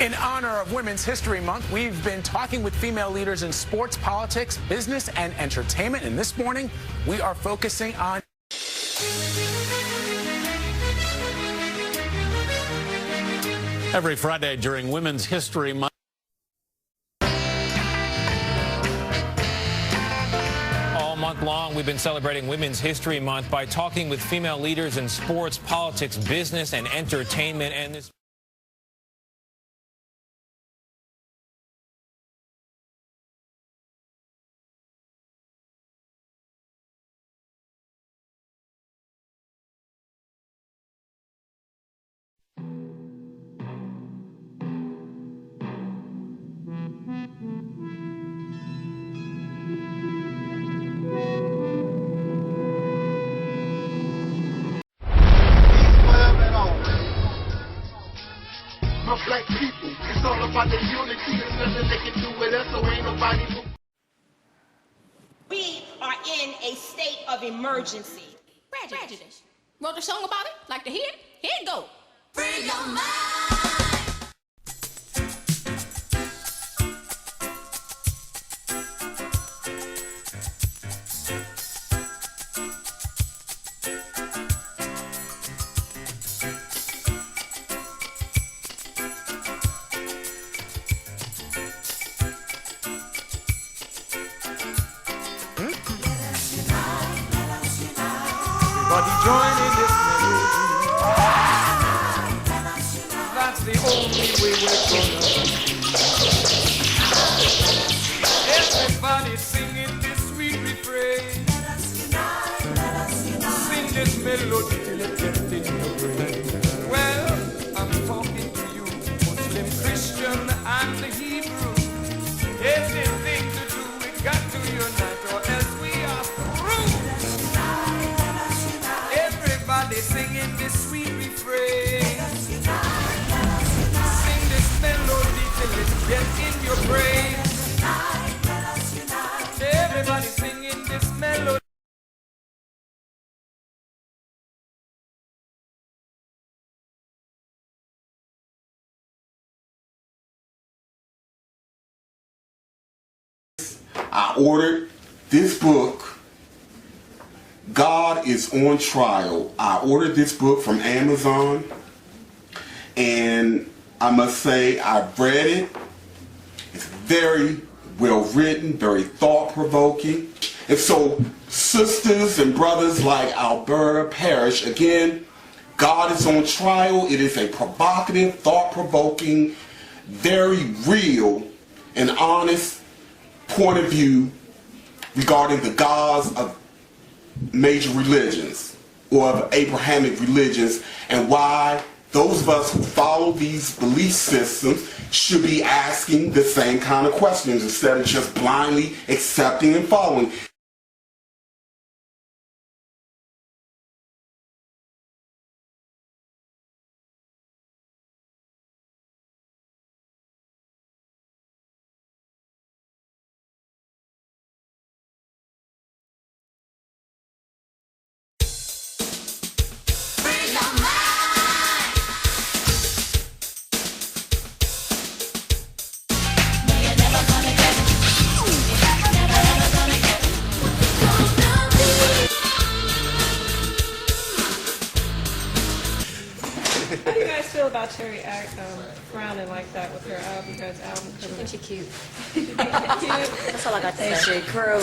In honor of Women's History Month, we've been talking with female leaders in sports, politics, business, and entertainment. And this morning, we are focusing on... Every Friday during Women's History Month, all month long, we've been celebrating Women's History Month by talking with female leaders in sports, politics, business, and entertainment. And this black people, it's all about the unity. There's nothing they can do with us, so ain't nobody. We are in a state of emergency. Prejudice. Wrote a song about it? Like to hear it? Here it go. Free your mind. Everybody join in this melody. That's the only way we're gonna be. Everybody singing this sweet refrain. Sing this melody till it gets in your brain. Well, I'm talking to you, Muslim, Christian, and the Hebrew. Anything to do, we got to unite, or else we are through. Everybody singing this sweet refrain. Sing this melody till it gets in your brain. Everybody singing this melody. I ordered this book, God is on Trial. I ordered this book from Amazon, and I must say I've read it. It's very well written, very thought-provoking. And so, sisters and brothers like Alberta Parrish, again, God is on Trial. It is a provocative, thought-provoking, very real and honest point of view regarding the gods of major religions or of Abrahamic religions, and why those of us who follow these belief systems should be asking the same kind of questions instead of just blindly accepting and following. How do you guys feel about Cherry frowning like that with her album? Because album I think she's cute. cute. That's all I got to say. She crew.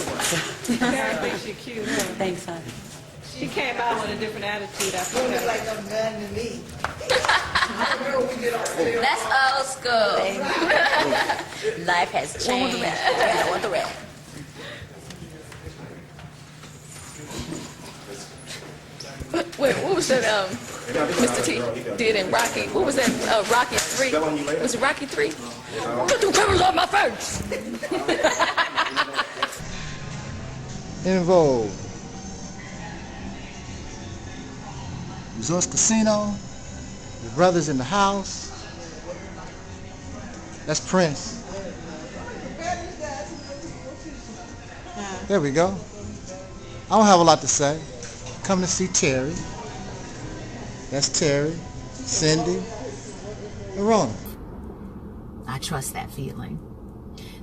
I think she's cute. Huh? Thanks, hon. She came out with a different attitude after that. Like no man to me. That's old school. Life has changed. I want the red. Wait, what was that Mr. T did in Rocky? What was that, Rocky 3? Was it Rocky 3? Put the cameras on my face! En Vogue. Resorts Casino. The Brothers in the House. That's Prince. There we go. I don't have a lot to say. Come to see Terry. That's Terry, Cindy, and Rona. I trust that feeling.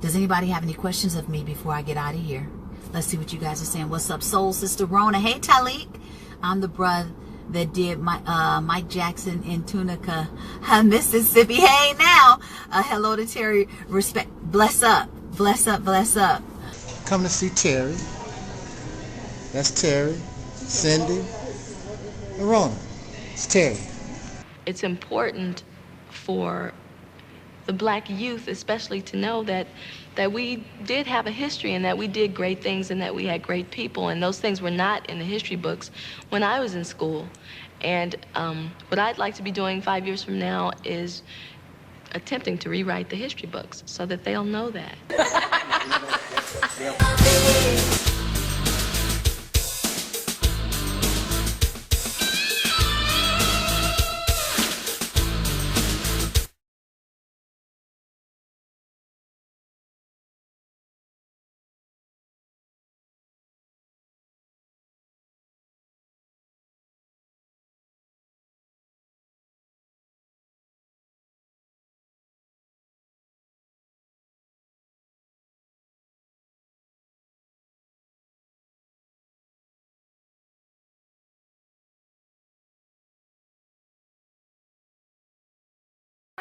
Does anybody have any questions of me before I get out of here? Let's see what you guys are saying. What's up, Soul Sister Rona? Hey, Taalik. I'm the brother that did Mike Jackson in Tunica, Mississippi. Hey, now. Hello to Terry. Respect. Bless up. Bless up. Bless up. Come to see Terry. That's Terry, Cindy, and Rona. It's Terry. It's important for the black youth especially to know that we did have a history and that we did great things and that we had great people, and those things were not in the history books when I was in school. And what I'd like to be doing 5 years from now is attempting to rewrite the history books so that they'll know that.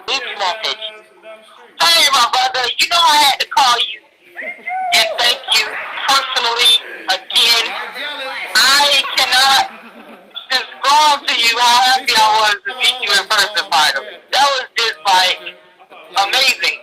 This message. Hey, my brother, you know I had to call you and thank you personally again. I cannot describe to you how happy I was to meet you in person, finally. That was just like amazing.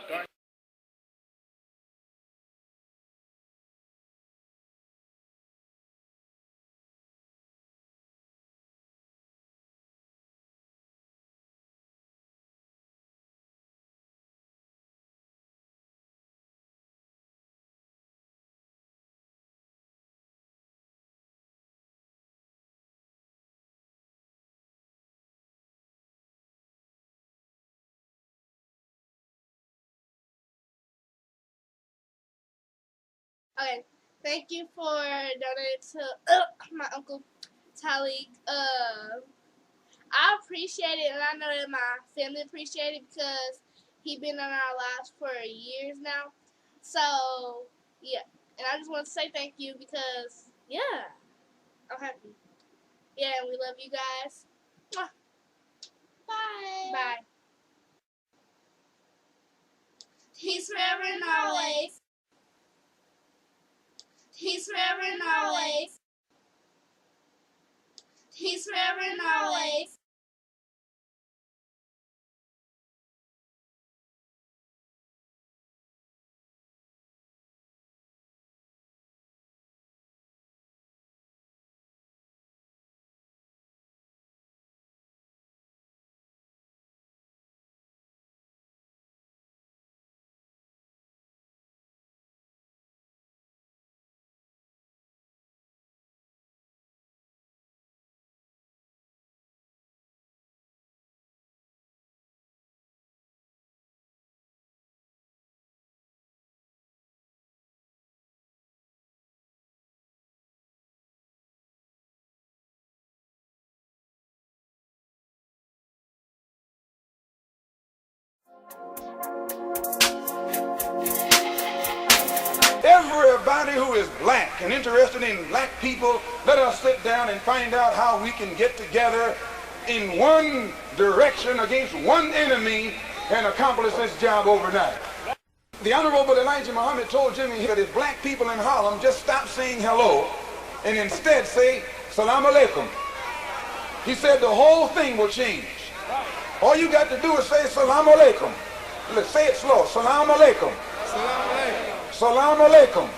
Okay, thank you for donating to my uncle Taalik. I appreciate it, and I know that my family appreciate it because he's been in our lives for years now. So, yeah. And I just want to say thank you because, yeah, I'm happy. Yeah, and we love you guys. Mwah. Bye. Bye. Peace forever and always. Peace forever and always. Peace forever and always. Everybody who is black and interested in black people, let us sit down and find out how we can get together in one direction against one enemy and accomplish this job overnight. The Honorable Elijah Muhammad told Jimmy that if black people in Harlem just stop saying hello and instead say salam alaikum, he said the whole thing will change. All you got to do is say salam alaikum. Let's say it slow. Salam alaikum. Salam alaikum. Salam alaikum.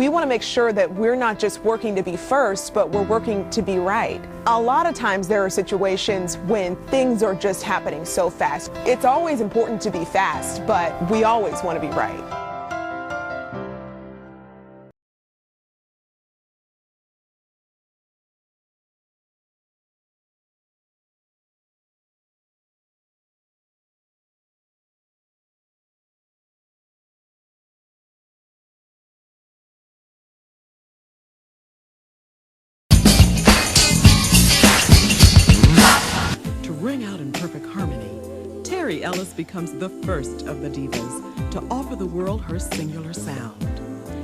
we want to make sure that we're not just working to be first, but we're working to be right. A lot of times there are situations when things are just happening so fast. It's always important to be fast, but we always want to be right. To ring out in perfect harmony, Terry Ellis becomes the first of the divas to offer the world her singular sound.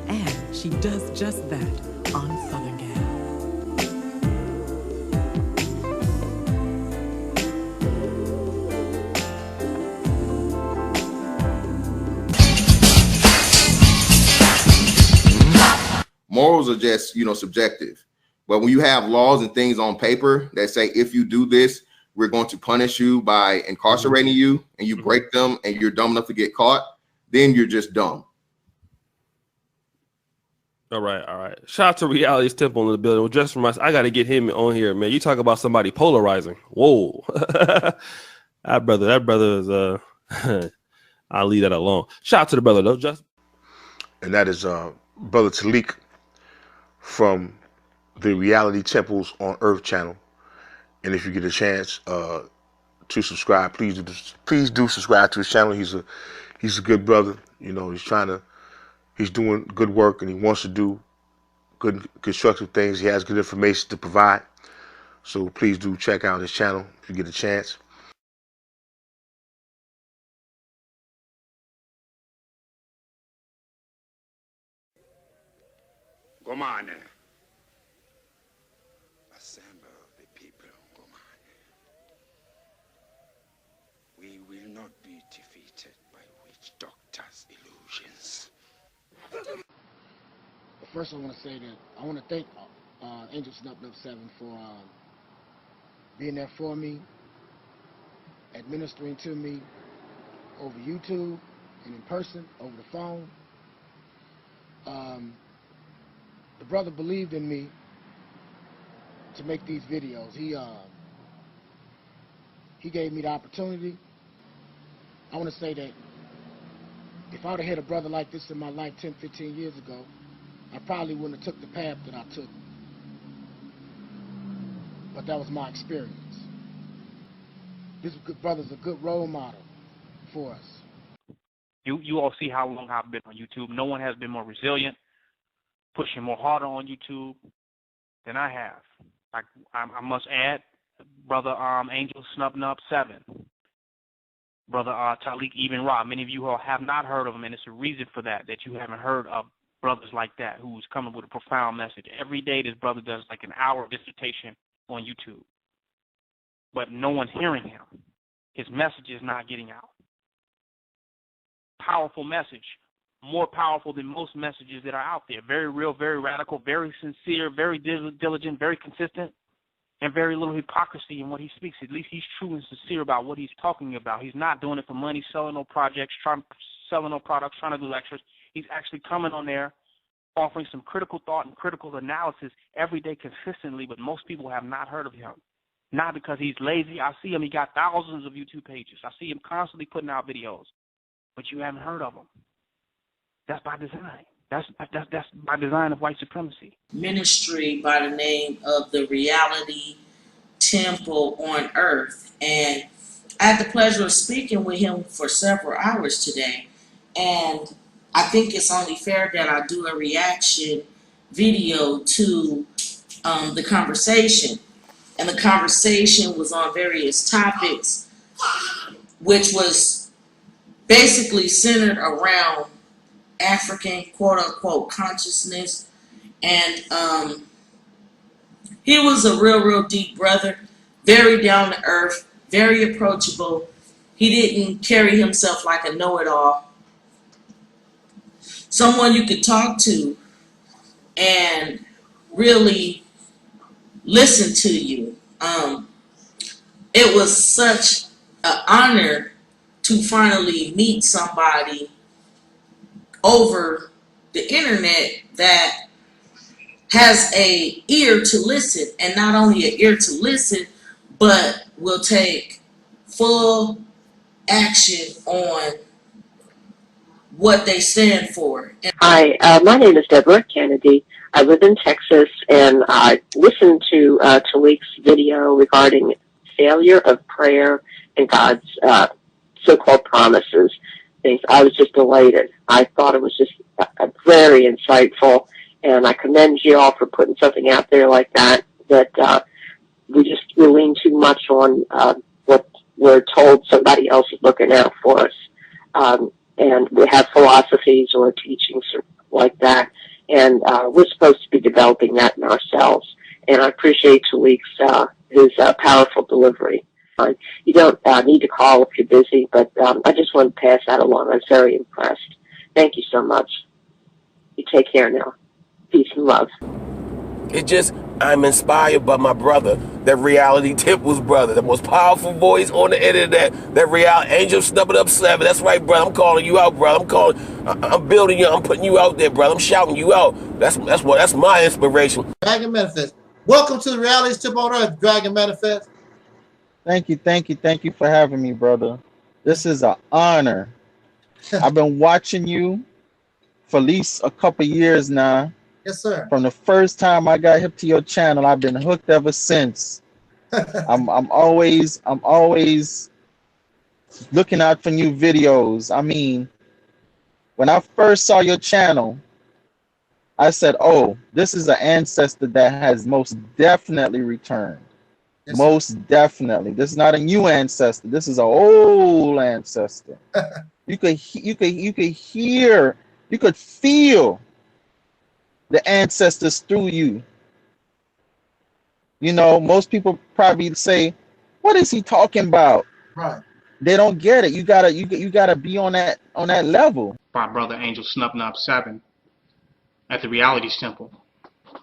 And she does just that on Southern Gal. Morals are just, subjective. But when you have laws and things on paper that say, if you do this, we're going to punish you by incarcerating you, and you break them and you're dumb enough to get caught, then you're just dumb. All right. Shout out to Reality's Temple in the building. Well, just for I got to get him on here, man. You talk about somebody polarizing. Whoa. that brother is, I'll leave that alone. Shout out to the brother, though, Justin. And that is Brother Taalik from the Reality Temples on Earth channel. And if you get a chance to subscribe, please do subscribe to his channel. He's a good brother. He's doing good work, and he wants to do good constructive things. He has good information to provide. So please do check out his channel if you get a chance. Come on now. Assemble the people. Come on. We will not be defeated by witch doctors' illusions. First, I want to say that I want to thank Angel Snuff 7 for being there for me, administering to me over YouTube and in person, over the phone. The brother believed in me to make these videos. He gave me the opportunity. I want to say that if I would have had a brother like this in my life 10, 15 years ago, I probably wouldn't have took the path that I took. But that was my experience. This brother's a good role model for us. You all see how long I've been on YouTube. No one has been more resilient, pushing more harder on YouTube than I have. I must add, Brother Angel Snuff 7, Brother Taalik Ibn'rad. Many of you all have not heard of him, and it's a reason for that you haven't heard of brothers like that who's coming with a profound message. Every day this brother does like an hour of dissertation on YouTube, but no one's hearing him. His message is not getting out. Powerful message, more powerful than most messages that are out there. Very real, very radical, very sincere, very diligent, very consistent, and very little hypocrisy in what he speaks. At least he's true and sincere about what he's talking about. He's not doing it for money, selling no projects, selling no products, trying to do lectures. He's actually coming on there, offering some critical thought and critical analysis every day consistently, but most people have not heard of him. Not because he's lazy. I see him. He got thousands of YouTube pages. I see him constantly putting out videos, but you haven't heard of him. That's by design. That's by design of white supremacy. Ministry by the name of the Reality Temple on Earth. And I had the pleasure of speaking with him for several hours today. And I think it's only fair that I do a reaction video to the conversation. And the conversation was on various topics, which was basically centered around African quote-unquote consciousness. And he was a real deep brother, very down to earth, very approachable. He didn't carry himself like a know-it-all. Someone you could talk to and really listen to you. It was such an honor to finally meet somebody over the internet that has a ear to listen, and not only an ear to listen, but will take full action on what they stand for. Hi, my name is Deborah Kennedy. I live in Texas, and I listened to Taalik's video regarding failure of prayer and God's so-called promises. Things. I was just elated. I thought it was just very insightful, and I commend you all for putting something out there like that. That we lean too much on what we're told somebody else is looking out for us. And we have philosophies or teachings like that, and we're supposed to be developing that in ourselves. And I appreciate Taalik's his powerful delivery. You don't need to call if you're busy, but I just want to pass that along. I was very impressed. Thank you so much. You take care now. Peace and love. It just, I'm inspired by my brother, that Reality Temple's brother, the most powerful voice on the internet, that Reality Angel Snubbing Up 7. That's right, brother. I'm calling you out, brother. I'm building you. I'm putting you out there, brother. I'm shouting you out. That's my inspiration. Dragon Manifest. Welcome to the Reality Temple on Earth, Dragon Manifest. Thank you for having me, brother. This is an honor. I've been watching you for at least a couple years now. Yes, sir. From the first time I got hip to your channel, I've been hooked ever since. I'm always looking out for new videos. I mean, when I first saw your channel, I said, "Oh, this is an ancestor that has most definitely returned." Yes, most definitely. This is not a new ancestor. This is an old ancestor. You could hear, you could feel the ancestors through you. You know, most people probably say, "What is he talking about?" Right. They don't get it. You gotta be on that level. My brother Angel Snubbing Up 7 at the Realities Temple.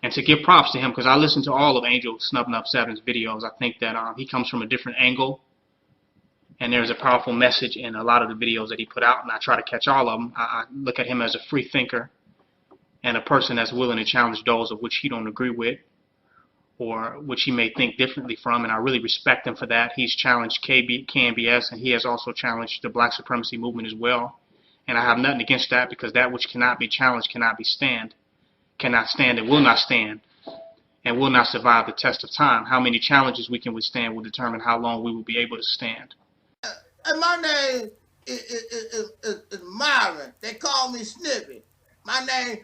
And to give props to him, because I listened to all of Angel Snubbing Up 7's videos. I think that he comes from a different angle, and there's a powerful message in a lot of the videos that he put out, and I try to catch all of them. I look at him as a free thinker and a person that's willing to challenge those of which he don't agree with or which he may think differently from, and I really respect him for that. He's challenged KNBS, and he has also challenged the black supremacy movement as well, and I have nothing against that, because that which cannot be challenged cannot stand and will not stand and will not survive the test of time. How many challenges we can withstand will determine how long we will be able to stand. And my name is Myron. They call me SNIFFY. My name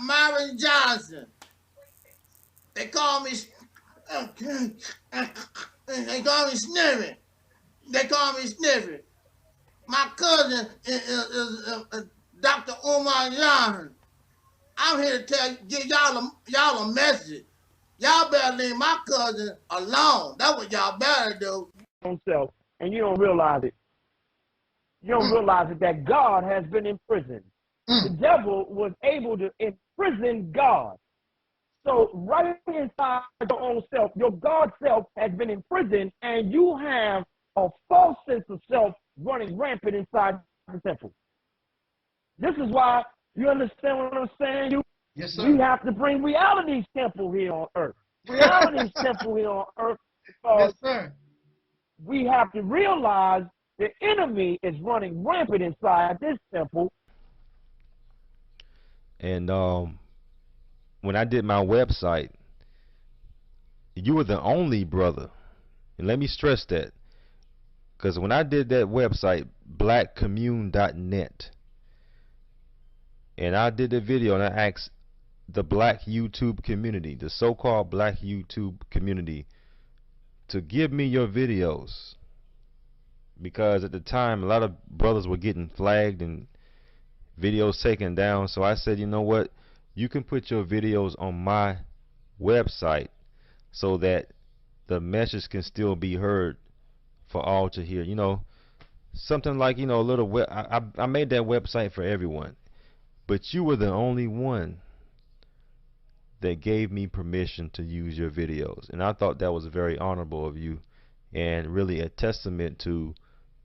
Myron Johnson. They call me SNIFFY. They call me SNIFFY. My cousin is Dr. Umar Johnson. I'm here to give y'all a message. Y'all better leave my cousin alone. That's what y'all better do. Self, and you don't realize it. You don't realize it, that God has been imprisoned. The devil was able to imprison God. So right inside your own self, your God self has been imprisoned, and you have a false sense of self running rampant inside the temple. This is why, you understand what I'm saying? Yes, sir. We have to bring Reality's temple here on earth. Reality's temple here on earth, because yes, sir. We have to realize the enemy is running rampant inside this temple. And when I did my website, you were the only brother. And let me stress that, because when I did that website, blackcommune.net, and I did a video and I asked the black YouTube community, the so-called black YouTube community, to give me your videos, because at the time a lot of brothers were getting flagged and videos taken down. So I said, you know what, you can put your videos on my website so that the message can still be heard for all to hear. You know, something like, you know, a little I made that website for everyone, but you were the only one that gave me permission to use your videos, and I thought that was very honorable of you, and really a testament to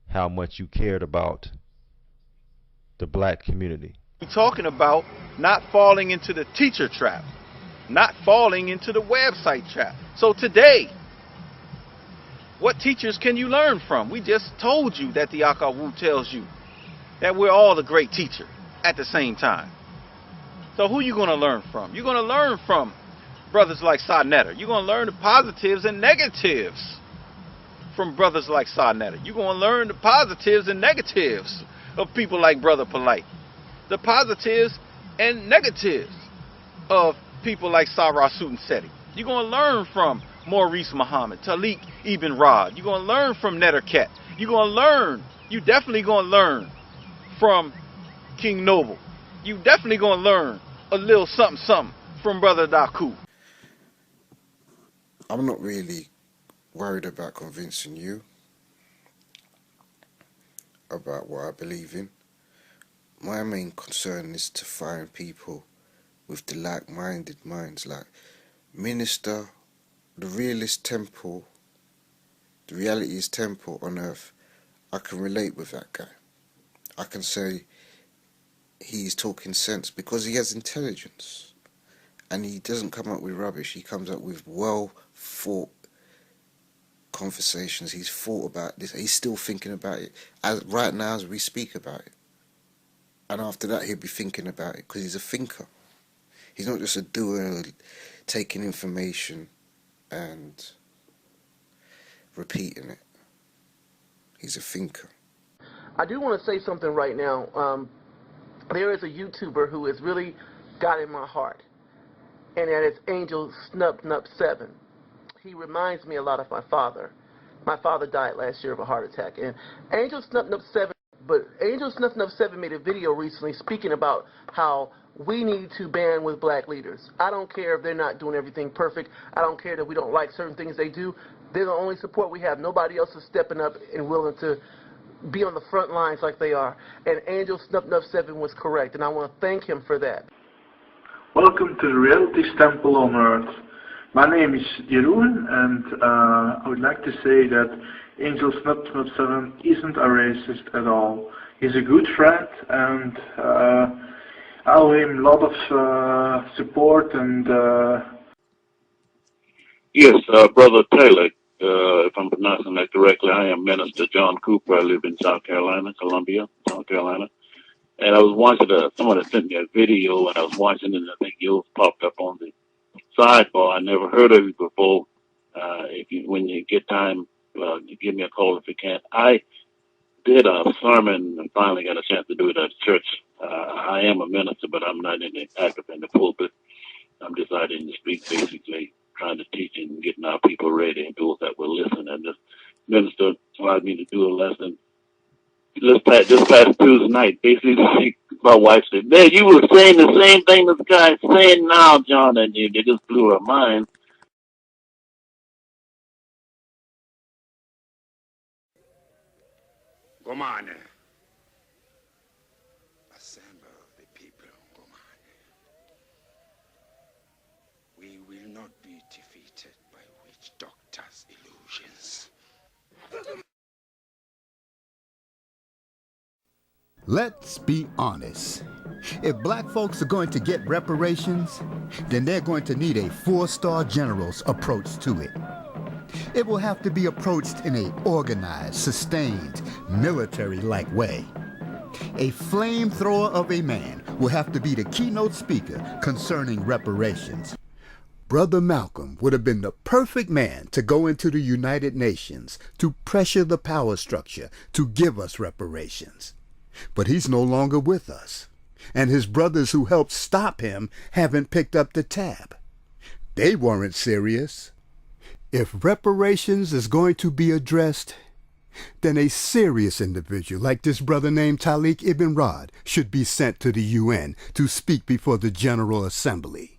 how much you cared about the black community. We're talking about not falling into the teacher trap, not falling into the website trap. So today, what teachers can you learn from? We just told you that the Akawu tells you that we're all a great teacher at the same time. So who you going to learn from? You're going to learn from brothers like Sa-Neter. You're going to learn the positives and negatives from brothers like Sa-Neter. You're going to learn the positives and negatives of people like Brother Polite. The positives and negatives of people like Sarah Sutanseti. You're going to learn from Maurice Muhammad, Taalik Ibn'rad. You're going to learn from Nettercat. You're going to learn, you definitely going to learn from King Noble. You definitely going to learn a little something something from Brother Daku. I'm not really worried about convincing you about what I believe in. My main concern is to find people with the like-minded minds, like Minister, the Realist temple, the Reality's temple on earth. I can relate with that guy. I can say he's talking sense because he has intelligence and he doesn't come up with rubbish. He comes up with well thought conversations. He's thought about this. He's still thinking about it right now as we speak about it. And after that, he'll be thinking about it because he's a thinker. He's not just a doer taking information and repeating it. He's a thinker. I do want to say something right now. There is a YouTuber who has really got in my heart, and that is Angel Snub 7. He reminds me a lot of my father. My father died last year of a heart attack, and Angel Snub 7. But Angel Snuff 7 made a video recently speaking about how we need to band with black leaders. I don't care if they're not doing everything perfect. I don't care that we don't like certain things they do. They're the only support we have. Nobody else is stepping up and willing to be on the front lines like they are. And Angel Snuff 7 was correct, and I want to thank him for that. Welcome to the Reality's Temple on Earth. My name is Jeroen, and I would like to say that Angel Snub 7 isn't a racist at all. He's a good friend, and I owe him a lot of support. And yes, Brother Taalik, if I'm pronouncing that correctly, I am Minister John Cooper. I live in South Carolina, Columbia, South Carolina. And I was watching someone had sent me a video, and I was watching it, and I think yours popped up on the sidebar. I never heard of it before. When you get time, give me a call if you can. I did a sermon and finally got a chance to do it at church. I am a minister, but I'm not active in the pulpit. I'm deciding to speak, basically trying to teach and getting our people ready and those that will listen. And this minister allowed me to do a lesson this past Tuesday night. Basically, my wife said, "Man, you were saying the same thing this guy's saying now, John," and it just blew her mind. Gomane. Assemble the people, Gomane. We will not be defeated by witch doctors' illusions. Let's be honest. If black folks are going to get reparations, then they're going to need a 4-star general's approach to it. It will have to be approached in an organized, sustained, military-like way. A flamethrower of a man will have to be the keynote speaker concerning reparations. Brother Malcolm would have been the perfect man to go into the United Nations to pressure the power structure to give us reparations. But he's no longer with us, and his brothers who helped stop him haven't picked up the tab. They weren't serious. If reparations is going to be addressed, then a serious individual like this brother named Taalik Ibn'rad should be sent to the UN to speak before the General Assembly.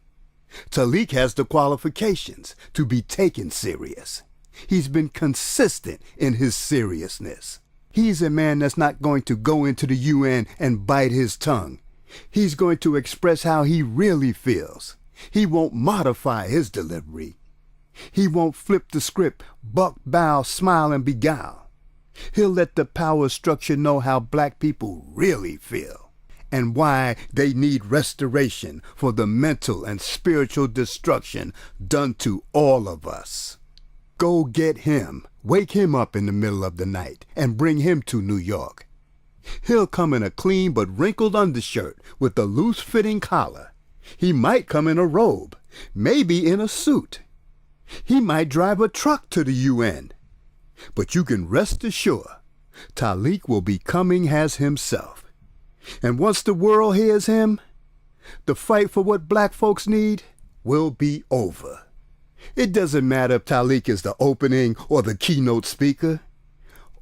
Taalik has the qualifications to be taken serious. He's been consistent in his seriousness. He's a man that's not going to go into the UN and bite his tongue. He's going to express how he really feels. He won't modify his delivery. He won't flip the script, buck, bow, smile, and beguile. He'll let the power structure know how black people really feel. and why they need restoration for the mental and spiritual destruction done to all of us. Go get him, wake him up in the middle of the night, and bring him to New York. He'll come in a clean but wrinkled undershirt with a loose-fitting collar. He might come in a robe, maybe in a suit. He might drive a truck to the UN. But you can rest assured, Taalik will be coming as himself. And once the world hears him, the fight for what black folks need will be over. It doesn't matter if Taalik is the opening or the keynote speaker.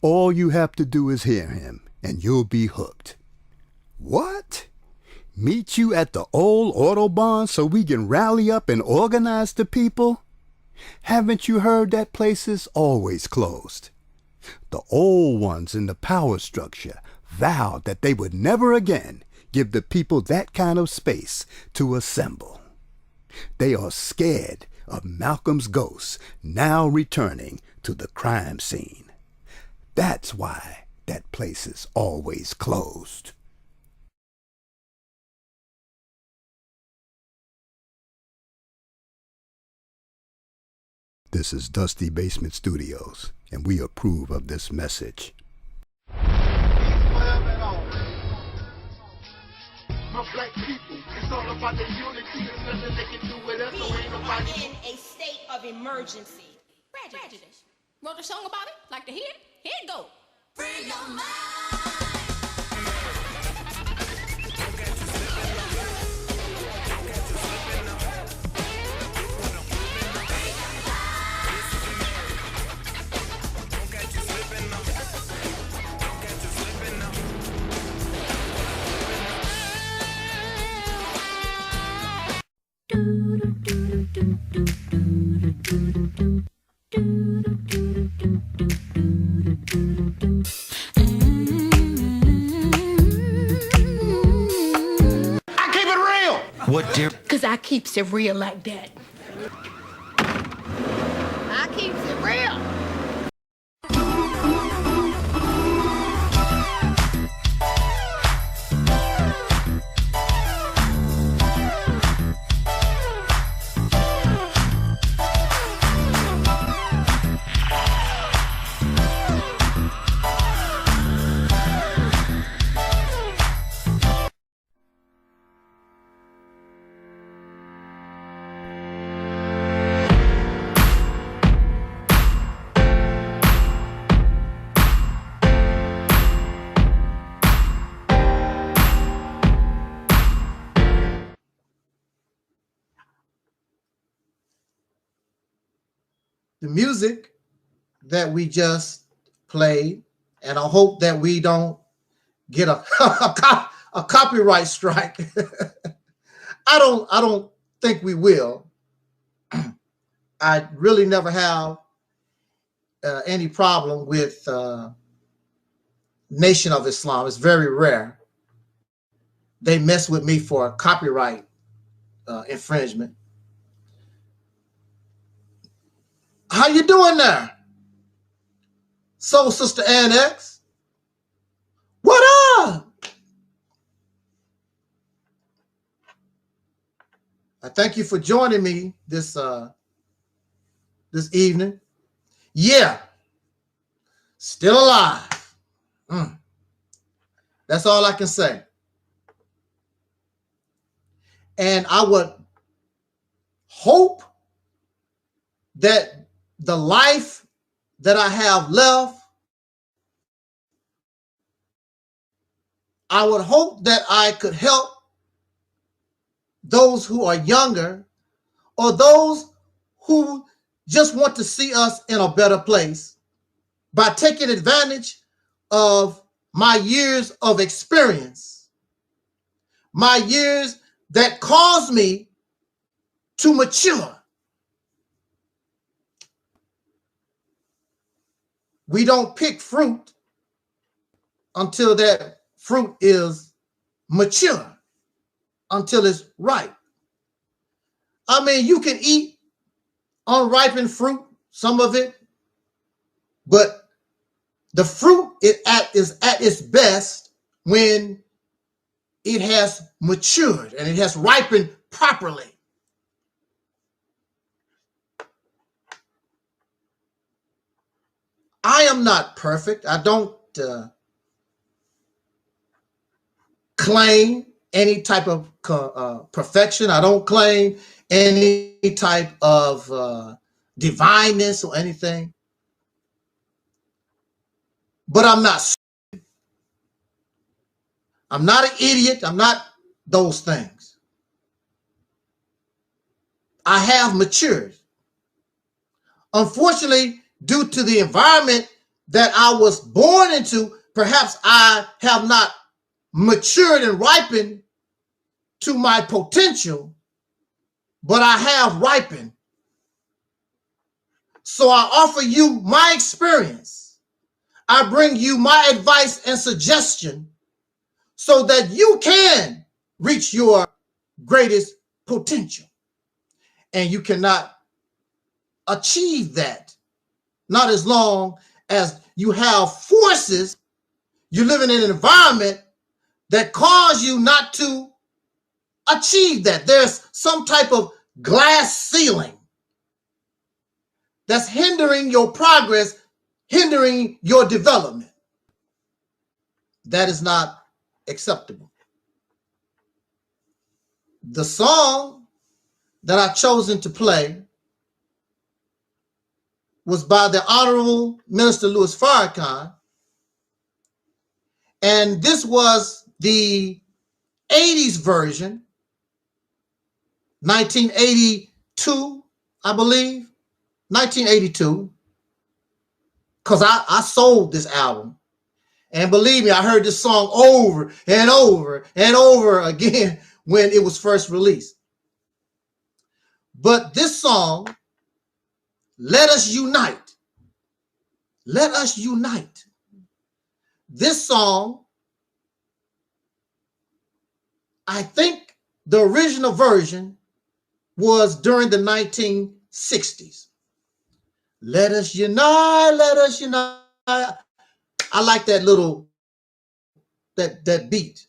All you have to do is hear him, and you'll be hooked. What? Meet you at the old Autobahn so we can rally up and organize the people? Haven't you heard that place is always closed? The old ones in the power structure vowed that they would never again give the people that kind of space to assemble. They are scared of Malcolm's ghost now returning to the crime scene. That's why that place is always closed. This is Dusty Basement Studios, and we approve of this message. My black people, it's all about the unity. There's nothing they can do with us, so ain't nobody. We are in a state of emergency. Prejudice. Wrote a song about it? Like to hear it? Here it go. Free your mind. What, dear? Because I keeps it real like that. I keeps it real. The music that we just played, and I hope that we don't get a copyright strike. I don't think we will. I really never have any problem with Nation of Islam. It's very rare. They mess with me for copyright infringement. How you doing there? Soul Sister Annex? What up? I thank you for joining me this evening. Yeah, still alive. That's all I can say. And I would hope that the life that I have left, I would hope that I could help those who are younger or those who just want to see us in a better place by taking advantage of my years of experience, my years that caused me to mature. We don't pick fruit until that fruit is mature, until it's ripe. I mean, you can eat unripened fruit, some of it, but the fruit is at its best when it has matured and it has ripened properly. I am not perfect. I don't claim any type of perfection. I don't claim any type of divineness or anything. But I'm not stupid. I'm not an idiot. I'm not those things. I have matured. Unfortunately, due to the environment that I was born into, perhaps I have not matured and ripened to my potential, but I have ripened. So I offer you my experience. I bring you my advice and suggestion so that you can reach your greatest potential. And you cannot achieve that, not as long as you have forces, you live in an environment that cause you not to achieve that. There's some type of glass ceiling that's hindering your progress, hindering your development. That is not acceptable. The song that I've chosen to play was by the Honorable Minister Louis Farrakhan, and this was the 80s version, 1982, I believe, 1982, because I sold this album. And believe me, I heard this song over and over and over again when it was first released. But this song, Let Us Unite. Let Us Unite. This song, I think the original version was during the 1960s. Let us unite, let us unite. I like that little, that beat.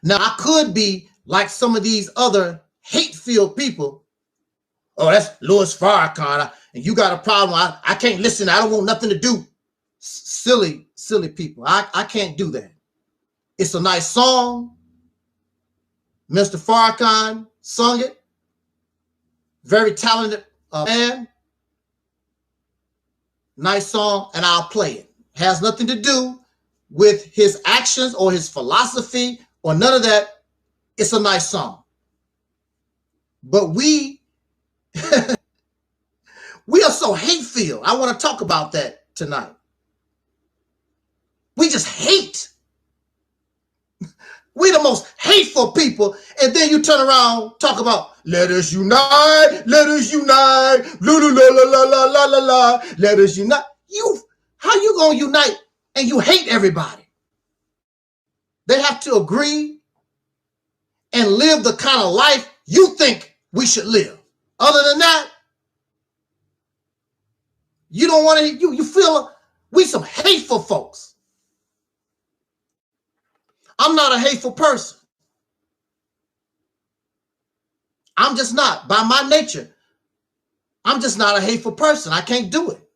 Now, I could be like some of these other hate-filled people. Oh, that's Louis Farrakhan, and you got a problem. I can't listen. I don't want nothing to do. Silly people. I can't do that. It's a nice song. Mr. Farrakhan sung it. Very talented man. Nice song, and I'll play it. Has nothing to do with his actions or his philosophy or none of that. It's a nice song. But we are so hate-filled. I want to talk about that tonight. We just hate. We the most hateful people, and then you turn around, talk about let us unite, let us unite, la la la la la la la la, let us unite. How you gonna unite and you hate everybody? They have to agree and live the kind of life you think we should live. Other than that, you don't want to. You feel we some hateful folks. I'm not a hateful person. I'm just not. By my nature, I'm just not a hateful person. I can't do it.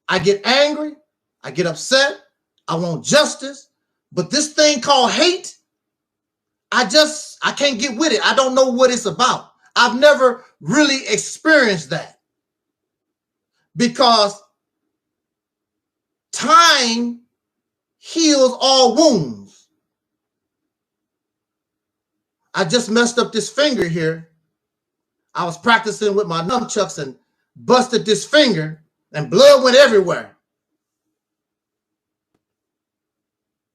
I get angry. I get upset. I want justice. But this thing called hate, I can't get with it. I don't know what it's about. I've never really experienced that. Because time heals all wounds. I just messed up this finger here. I was practicing with my nunchucks and busted this finger and blood went everywhere.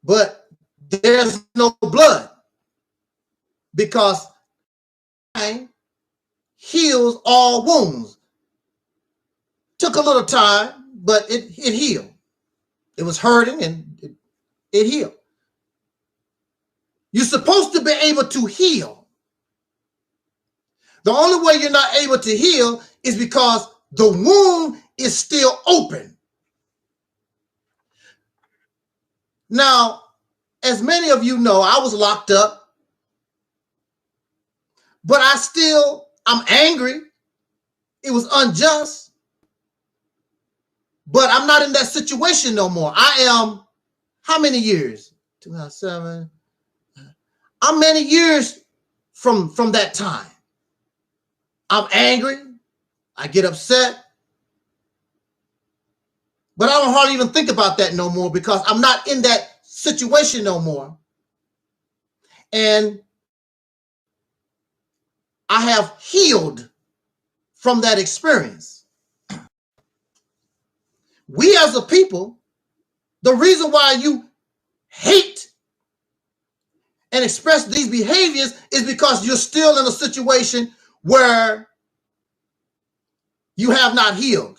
But there's no blood because time heals all wounds. Took a little time, but it healed. It was hurting and it healed. You're supposed to be able to heal. The only way you're not able to heal is because the wound is still open. Now, as many of you know, I was locked up, but I'm angry. It was unjust, but I'm not in that situation no more. I am, how many years? 2007. I'm many years from that time. I'm angry. I get upset. But I don't hardly even think about that no more because I'm not in that situation no more. And I have healed from that experience. We as a people, the reason why you hate and express these behaviors is because you're still in a situation where you have not healed.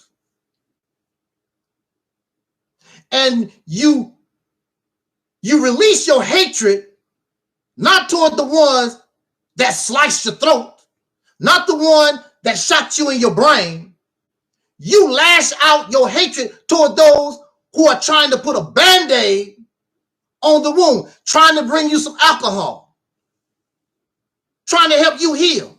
And you release your hatred not toward the ones that sliced your throat, not the one that shot you in your brain. You lash out your hatred toward those who are trying to put a Band-Aid on the wound, trying to bring you some alcohol, trying to help you heal.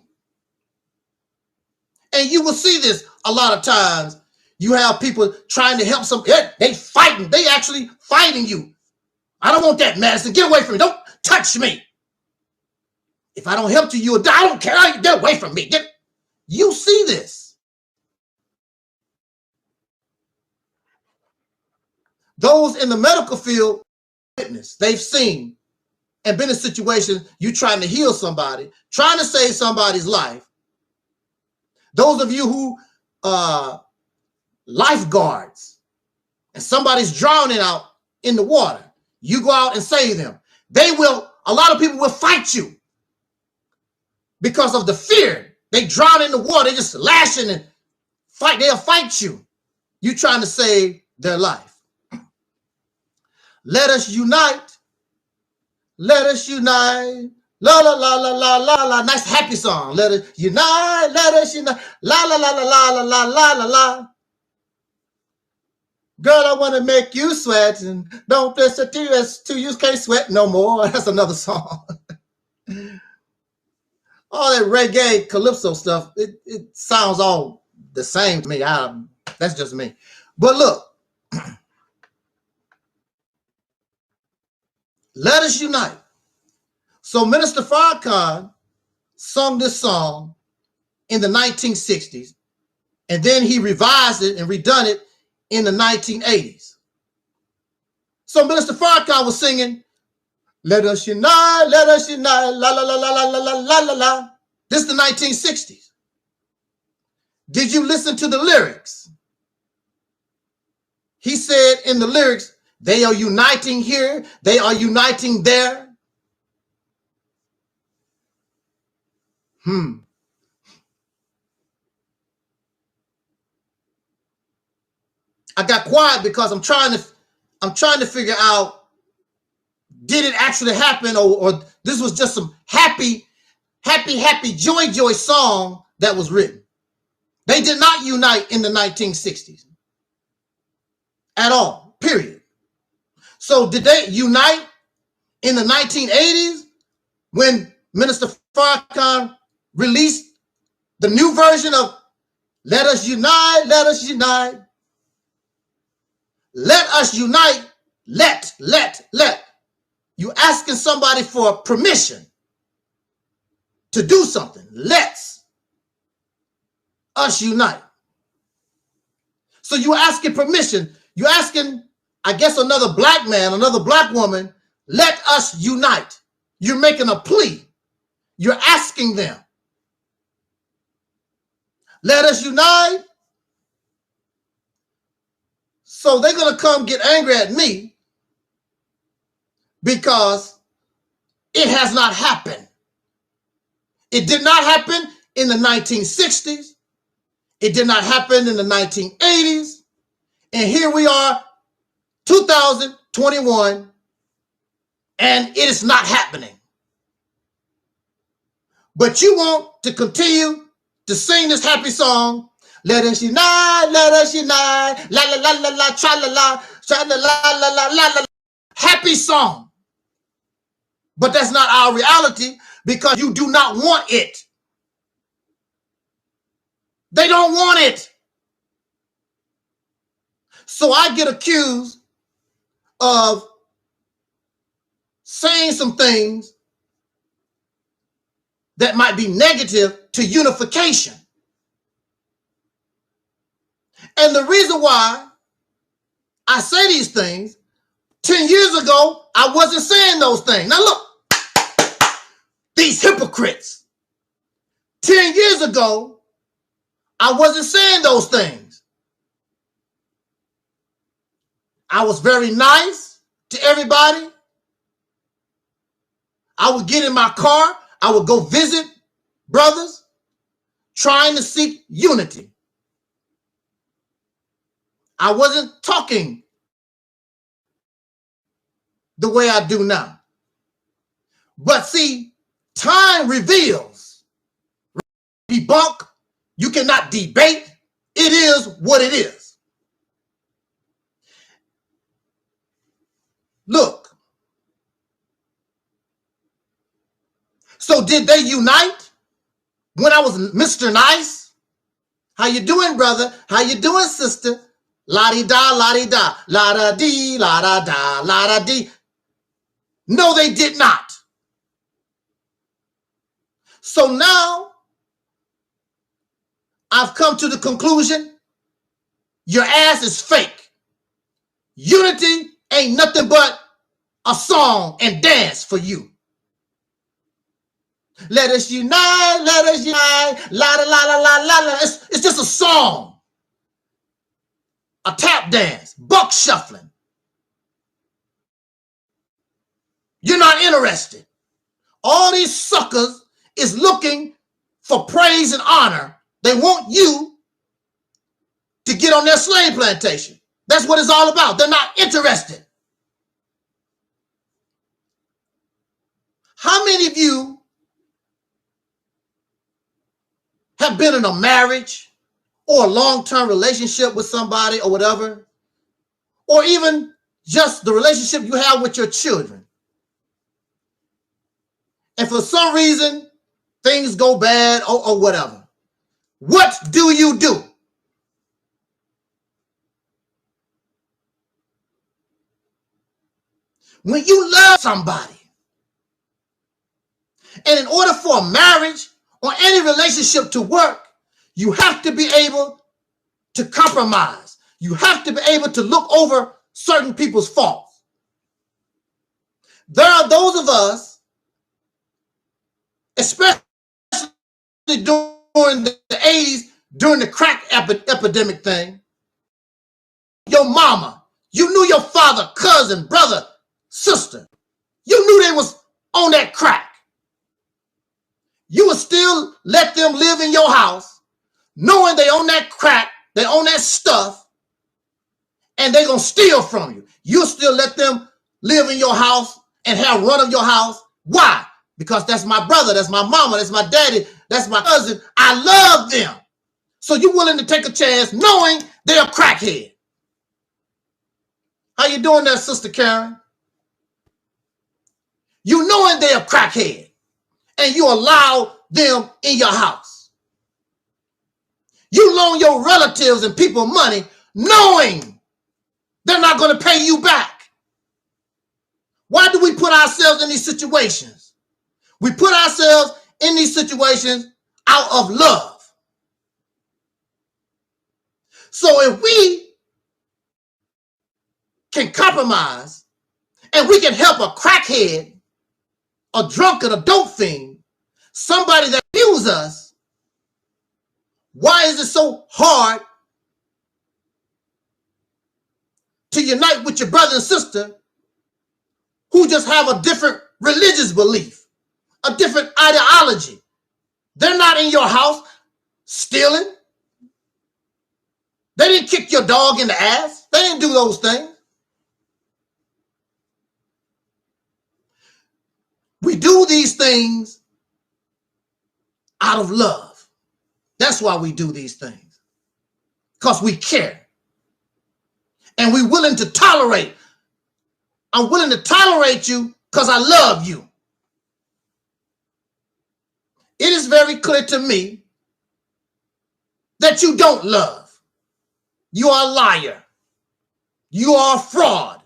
And you will see this a lot of times. You have people trying to help they fighting. They actually fighting you. I don't want that medicine. Get away from me. Don't touch me. If I don't help you, you'll die. I don't care. Get away from me. You see this. Those in the medical field witness, they've seen and been in situations you trying to heal somebody, trying to save somebody's life. Those of you who lifeguards and somebody's drowning out in the water, you go out and save them. A lot of people will fight you because of the fear. They drown in the water, they just lashing and fight. They'll fight you. You trying to save their life. Let us unite. Let us unite. La la la la la la la. Nice happy song. Let us unite. Let us unite. La la la la la la la la la. Girl, I want to make you sweat, and don't listen to us till you can't sweat no more. That's another song. All that reggae calypso stuff, it sounds all the same to me. That's just me. But look, let us unite. So Minister Farrakhan sung this song in the 1960s, and then he revised it and redone it in the 1980s. So Minister Farrakhan was singing, let us unite, la la la la la la la la la. This is the 1960s. Did you listen to the lyrics? He said in the lyrics, they are uniting here, they are uniting there. I got quiet because I'm trying to figure out, did it actually happen, or this was just some happy, joy song that was written. They did not unite in the 1960s at all, period. So did they unite in the 1980s when Minister Farrakhan released the new version of Let Us Unite, Let Us Unite? Let us unite, let. You asking somebody for permission to do something. Let's us unite. So you asking permission. You asking, I guess, another black man, another black woman, let us unite. You're making a plea. You're asking them. Let us unite. So they're going to come get angry at me because it has not happened. It did not happen in the 1960s. It did not happen in the 1980s. And here we are, 2021, and it is not happening. But you want to continue to sing this happy song. Let us unite, la la la la la, tra la la, tra la la la la la la. Happy song. But that's not our reality because you do not want it. They don't want it. So I get accused of saying some things that might be negative to unification. And the reason why I say these things, 10 years ago, I wasn't saying those things. Now look, these hypocrites. 10 years ago, I wasn't saying those things. I was very nice to everybody. I would get in my car. I would go visit brothers trying to seek unity. I wasn't talking the way I do now. But see, time reveals. Debunk, you cannot debate. It is what it is. Look. So did they unite when I was Mr. Nice? How you doing, brother? How you doing, sister? La-di-da, la-di-da, la-da-dee, la-da-da, la-da-dee. No, they did not. So now I've come to the conclusion, your ass is fake. Unity ain't nothing but a song and dance for you. Let us unite, la la la la la la. It's just a song, a tap dance, buck shuffling. You're not interested. All these suckers is looking for praise and honor. They want you to get on their slave plantation. That's what it's all about. They're not interested. How many of you have been in a marriage or a long-term relationship with somebody or whatever, or even just the relationship you have with your children, and for some reason things go bad or whatever? What do you do? When you love somebody, and in order for a marriage or any relationship to work, you have to be able to compromise. You have to be able to look over certain people's faults. There are those of us, especially during the 80s, during the crack epidemic thing, your mama, you knew your father, cousin, brother, sister, you knew they was on that crack. You would still let them live in your house, knowing they own that crack, they own that stuff, and they're going to steal from you. You'll still let them live in your house and have run of your house. Why? Because that's my brother, that's my mama, that's my daddy, that's my cousin. I love them. So you're willing to take a chance knowing they're a crackhead. How you doing there, Sister Karen? You knowing they're a crackhead, and you allow them in your house. You loan your relatives and people money knowing they're not going to pay you back. Why do we put ourselves in these situations? We put ourselves in these situations out of love. So if we can compromise and we can help a crackhead, a drunkard, a dope fiend, somebody that abuses us, why is it so hard to unite with your brother and sister who just have a different religious belief, a different ideology? They're not in your house stealing. They didn't kick your dog in the ass. They didn't do those things. We do these things out of love. That's why we do these things. Because we care. And we're willing to tolerate. I'm willing to tolerate you because I love you. it is very clear to me that you don't love. You are a liar. You are a fraud.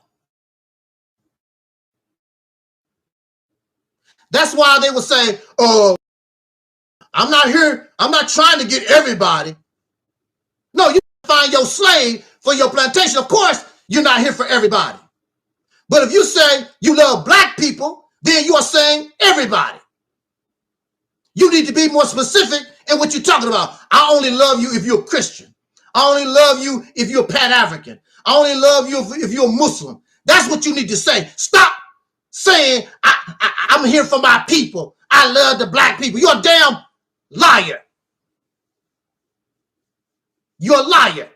That's why they will say, oh, I'm not here. I'm not trying to get everybody. No, you find your slave for your plantation. Of course, you're not here for everybody. But if you say you love black people, then you are saying everybody. You need to be more specific in what you're talking about. I only love you if you're a Christian. I only love you if you're Pan-African. I only love you if you're a Muslim. That's what you need to say. Stop saying, I'm here for my people. I love the black people. You're a damn liar. You're a liar.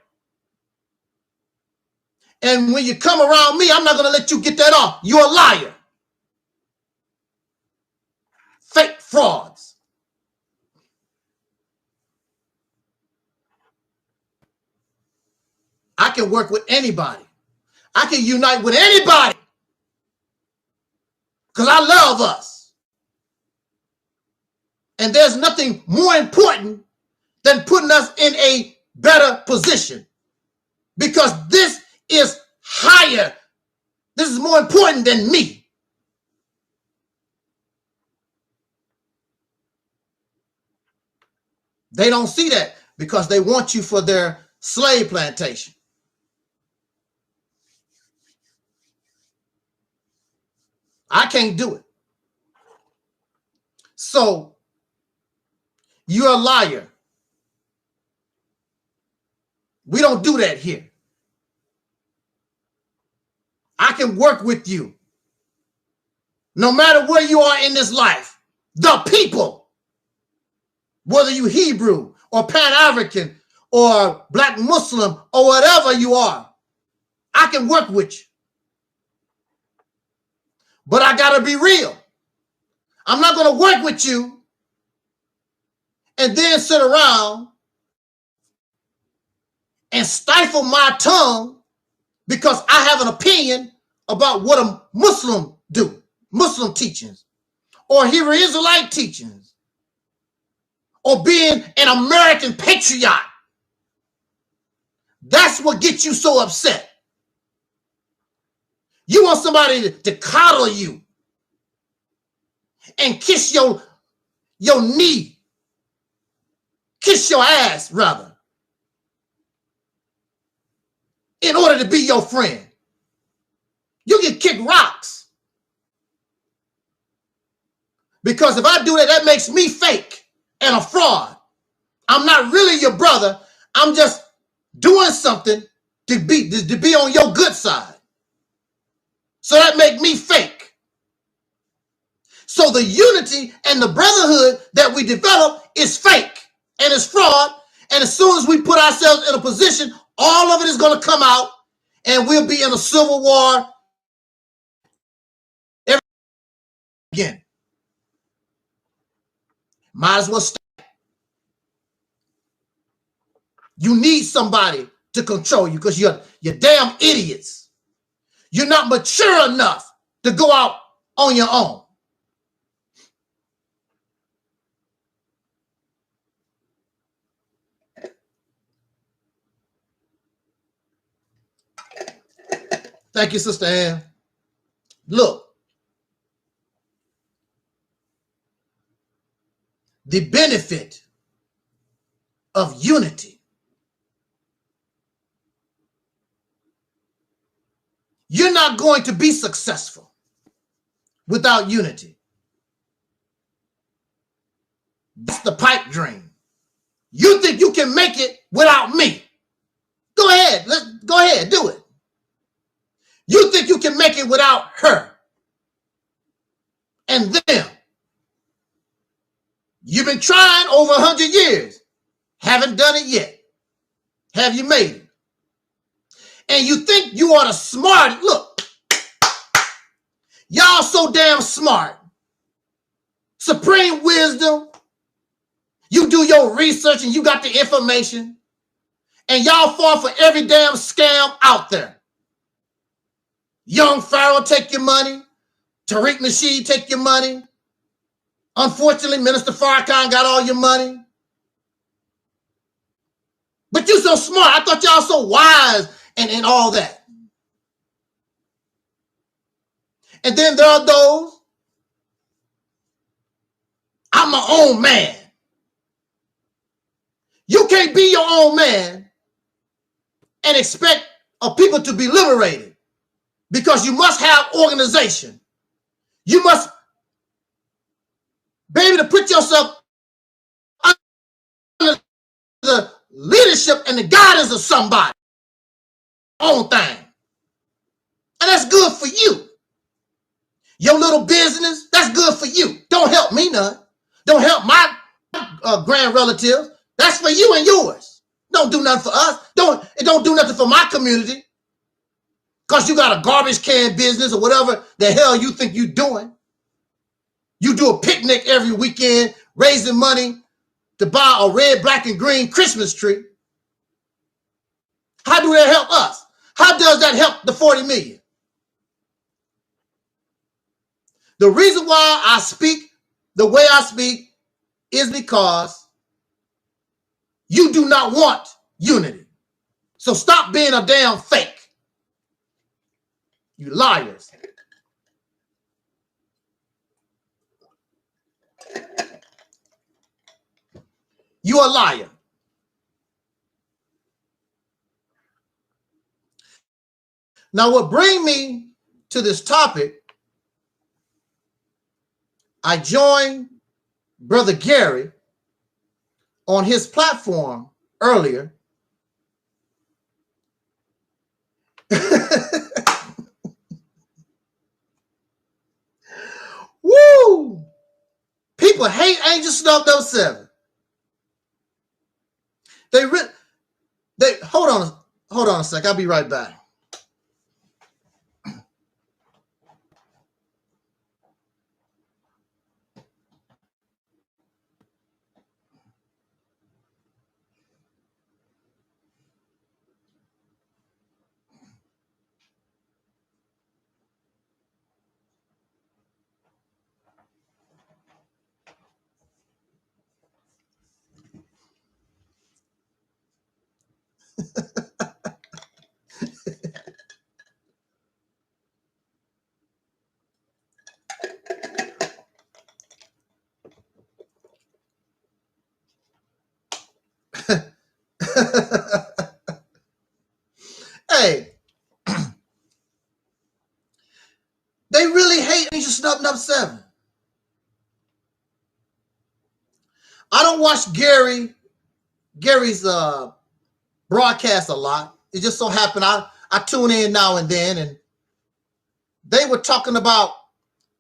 And when you come around me, I'm not going to let you get that off. You're a liar. Fake frauds. I can work with anybody. I can unite with anybody. Because I love us. And there's nothing more important than putting us in a better position. Because this is higher. This is more important than me. They don't see that because they want you for their slave plantation. I can't do it. So, you're a liar. We don't do that here. I can work with you. No matter where you are in this life, the people, whether you Hebrew or Pan-African or Black Muslim or whatever you are, I can work with you. But I got to be real. I'm not going to work with you and then sit around and stifle my tongue because I have an opinion about what a Muslim do, Muslim teachings, or Hebrew Israelite teachings, or being an American patriot. That's what gets you so upset. You want somebody to coddle you and kiss your knee, kiss your ass, rather, in order to be your friend. You can kick rocks. Because if I do that, that makes me fake and a fraud. I'm not really your brother. I'm just doing something to be on your good side. So that makes me fake. So the unity and the brotherhood that we develop is fake and it's fraud. And as soon as we put ourselves in a position, all of it is going to come out and we'll be in a civil war again. Might as well stay. You need somebody to control you because you're damn idiots. You're not mature enough to go out on your own. Thank you, Sister Ann. Look, the benefit of unity. You're not going to be successful without unity. That's the pipe dream. You think you can make it without me? Go ahead. Go ahead, do it. You think you can make it without her and them? You've been trying over 100 years. Haven't done it yet. Have you made it? And you think you are the smart. Look, y'all so damn smart. Supreme wisdom. You do your research and you got the information. And y'all fall for every damn scam out there. Young Pharaoh take your money. Tariq Nasheed take your money. Unfortunately, Minister Farrakhan got all your money. But you so smart. I thought y'all so wise and all that. And then there are those, I'm my own man. You can't be your own man and expect people to be liberated, because you must have organization. You must be able to put yourself under the leadership and the guidance of somebody. Own thing. And that's good for you. Your little business, that's good for you. Don't help me none. Don't help my grand relatives. That's for you and yours. Don't do nothing for us. It don't do nothing for my community. Because you got a garbage can business or whatever the hell you think you're doing. You do a picnic every weekend, raising money to buy a red, black, and green Christmas tree. How do that help us? How does that help the 40 million? The reason why I speak the way I speak is because you do not want unity. So stop being a damn fake. You liars. You a liar. Now, what brings me to this topic, I joined Brother Gary on his platform earlier. Woo! People hate Angel Snub 07. They hold on a sec. I'll be right back. Hey, they really hate Angel Snub 7. I don't watch Gary's broadcast a lot. It just so happened I tune in now and then, and they were talking about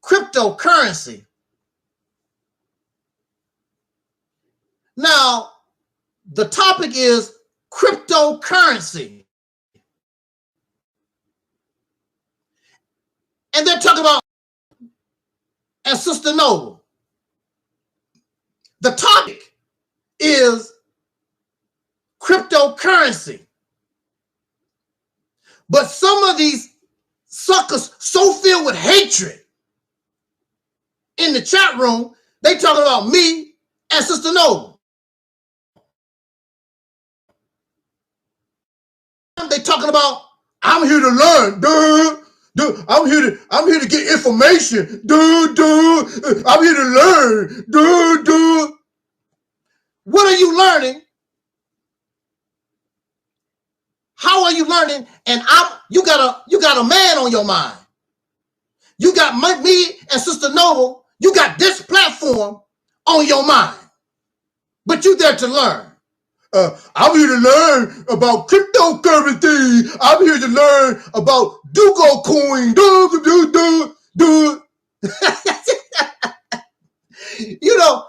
cryptocurrency. Now, the topic is cryptocurrency. And they're talking about, and Sister Noble, the topic is cryptocurrency. But some of these suckers so filled with hatred in the chat room, they talking about me and Sister Noble. They talking about, I'm here to learn, dude. I'm here to get information, dude. I'm here to learn, dude. What are you learning? How are you learning? And you got a man on your mind. You got me and Sister Noble. You got this platform on your mind, but you there to learn. I'm here to learn about cryptocurrency. I'm here to learn about Dugo coin. You know,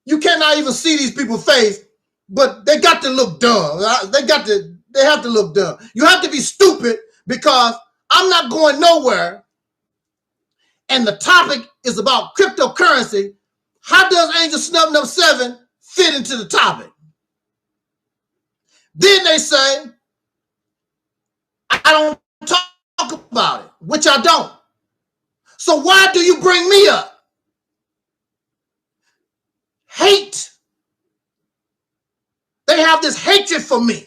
you cannot even see these people's face, but they got to look dumb. They have to look dumb. You have to be stupid, because I'm not going nowhere. And the topic is about cryptocurrency. How does Angel Snub 7 fit into the topic? Then they say, I don't talk about it, which I don't. So why do you bring me up? they have this hatred for me.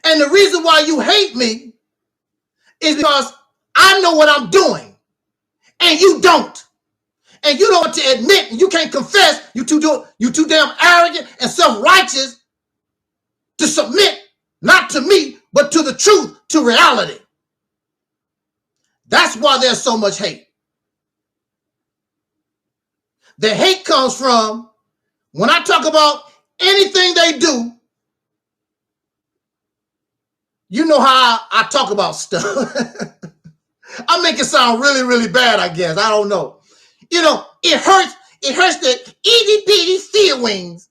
And the reason why you hate me is because I know what I'm doing and you don't. And you don't want to admit, and you can't confess, you too damn arrogant and self-righteous to submit not to me, but to the truth, to reality. That's why there's so much hate. The hate comes from when I talk about anything they do. You know how I talk about stuff. I make it sound really, really bad, I guess. I don't know. You know, it hurts the itty bitty feelings.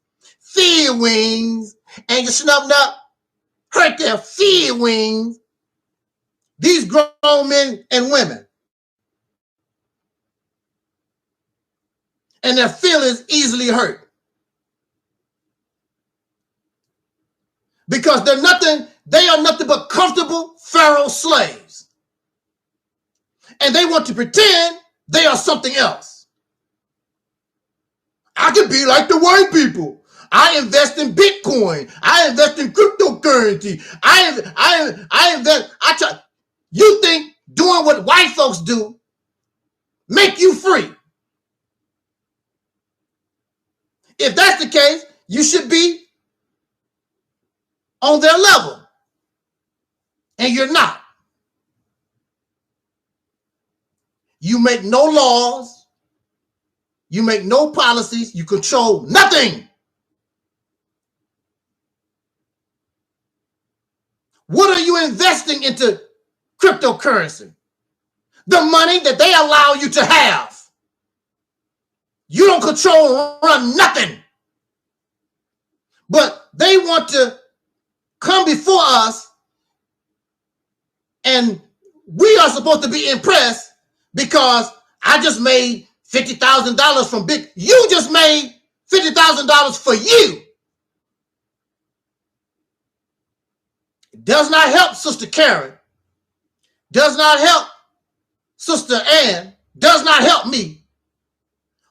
And you snub up, hurt their feelings. These grown men and women. And their feelings easily hurt. Because they are nothing but comfortable Pharaoh slaves. And they want to pretend they are something else. I could be like the white people. I invest in Bitcoin. I invest in cryptocurrency. I invest. You think doing what white folks do make you free? If that's the case, you should be on their level. And you're not. You make no laws. You make no policies. You control nothing. What are you investing into cryptocurrency? The money that they allow you to have. You don't control or run nothing. But they want to come before us and we are supposed to be impressed because I just made $50,000 from Bitcoin. You just made $50,000 for you. It does not help Sister Karen. Does not help Sister Ann. Does not help me.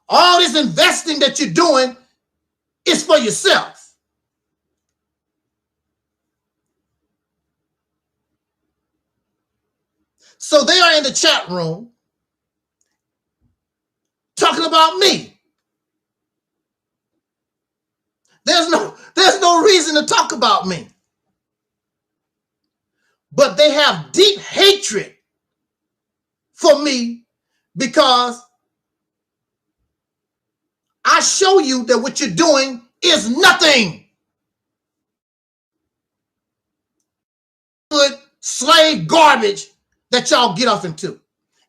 All this investing that you're doing is for yourself. So they are in the chat room talking about me. There's no reason to talk about me. But they have deep hatred for me because I show you that what you're doing is nothing. Good slave garbage that y'all get off into.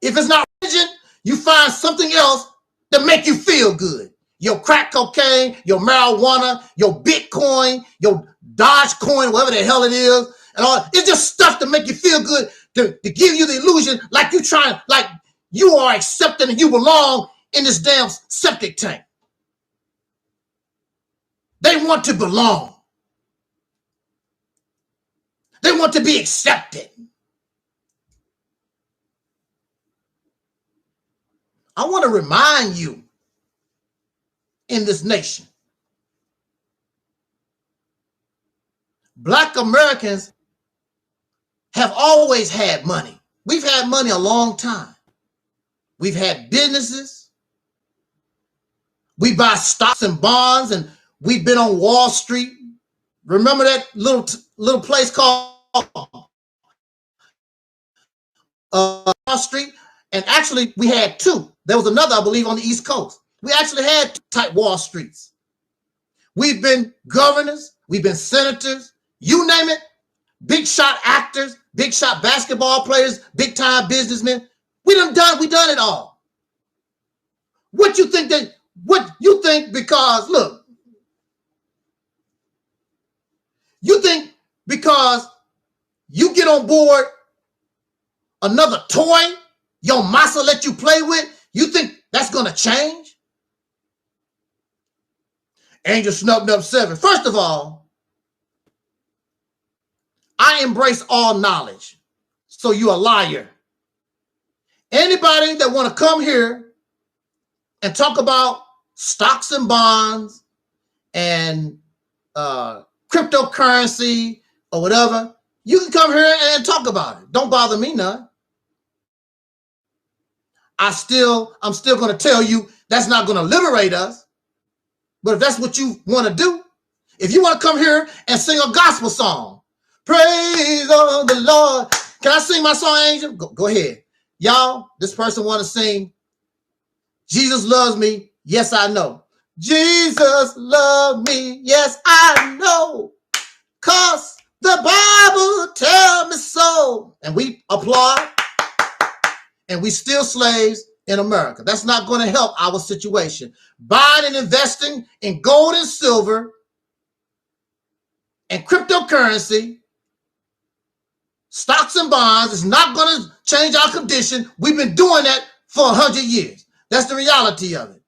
If it's not religion, you find something else to make you feel good. Your crack cocaine, your marijuana, your Bitcoin, your Dogecoin, whatever the hell it is, and all. It's just stuff to make you feel good, to give you the illusion like you are accepting and you belong in this damn septic tank. They want to belong. They want to be accepted. I want to remind you in this nation, Black Americans have always had money. We've had money a long time. We've had businesses. We buy stocks and bonds, and we've been on Wall Street. Remember that little place called Wall Street? And actually, we had two. There was another, I believe, on the East Coast. We actually had two type Wall Streets. We've been governors. We've been senators. You name it. Big shot actors, big shot basketball players, big time businessmen. We done it all. What you think because, look, you think because you get on board another toy your massa let you play with, you think that's going to change? Angel snubbed up 7. First of all, I embrace all knowledge. So you a liar. Anybody that want to come here and talk about stocks and bonds and cryptocurrency or whatever, you can come here and talk about it. Don't bother me none. I'm still going to tell you that's not going to liberate us. But if that's what you want to do, if you want to come here and sing a gospel song, praise the Lord. Can I sing my song, Angel? Go ahead. Y'all, this person want to sing, Jesus loves me. Yes, I know. Jesus loves me. Yes, I know. 'Cause the Bible tells me so. And we applaud. And we still slaves in America. That's not going to help our situation. Buying and investing in gold and silver and cryptocurrency, stocks and bonds is not going to change our condition. We've been doing that for 100 years. That's the reality of it.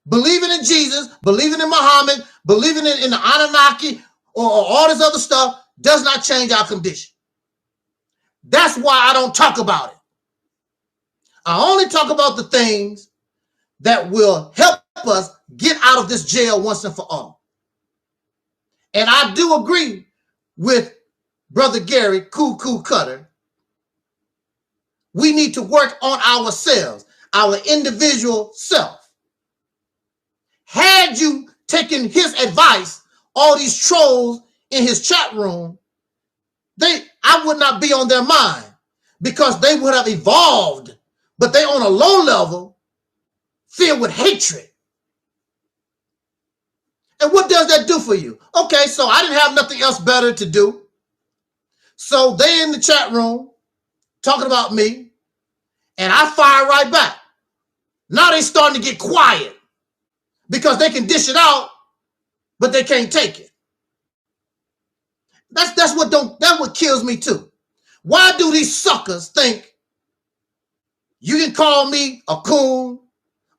Believing in Jesus, believing in Muhammad, believing in the Anunnaki or all this other stuff does not change our condition. That's why I don't talk about it. I only talk about the things that will help us get out of this jail once and for all. And I do agree with Brother Gary, Cool Cutter. We need to work on ourselves, our individual self. Had you taken his advice, all these trolls in his chat room, I would not be on their mind because they would have evolved, but they on a low level filled with hatred. And what does that do for you? Okay, so I didn't have nothing else better to do. So they in the chat room talking about me, and I fire right back. Now they starting to get quiet because they can dish it out, but they can't take it. That's what kills me too. Why do these suckers think you can call me a coon,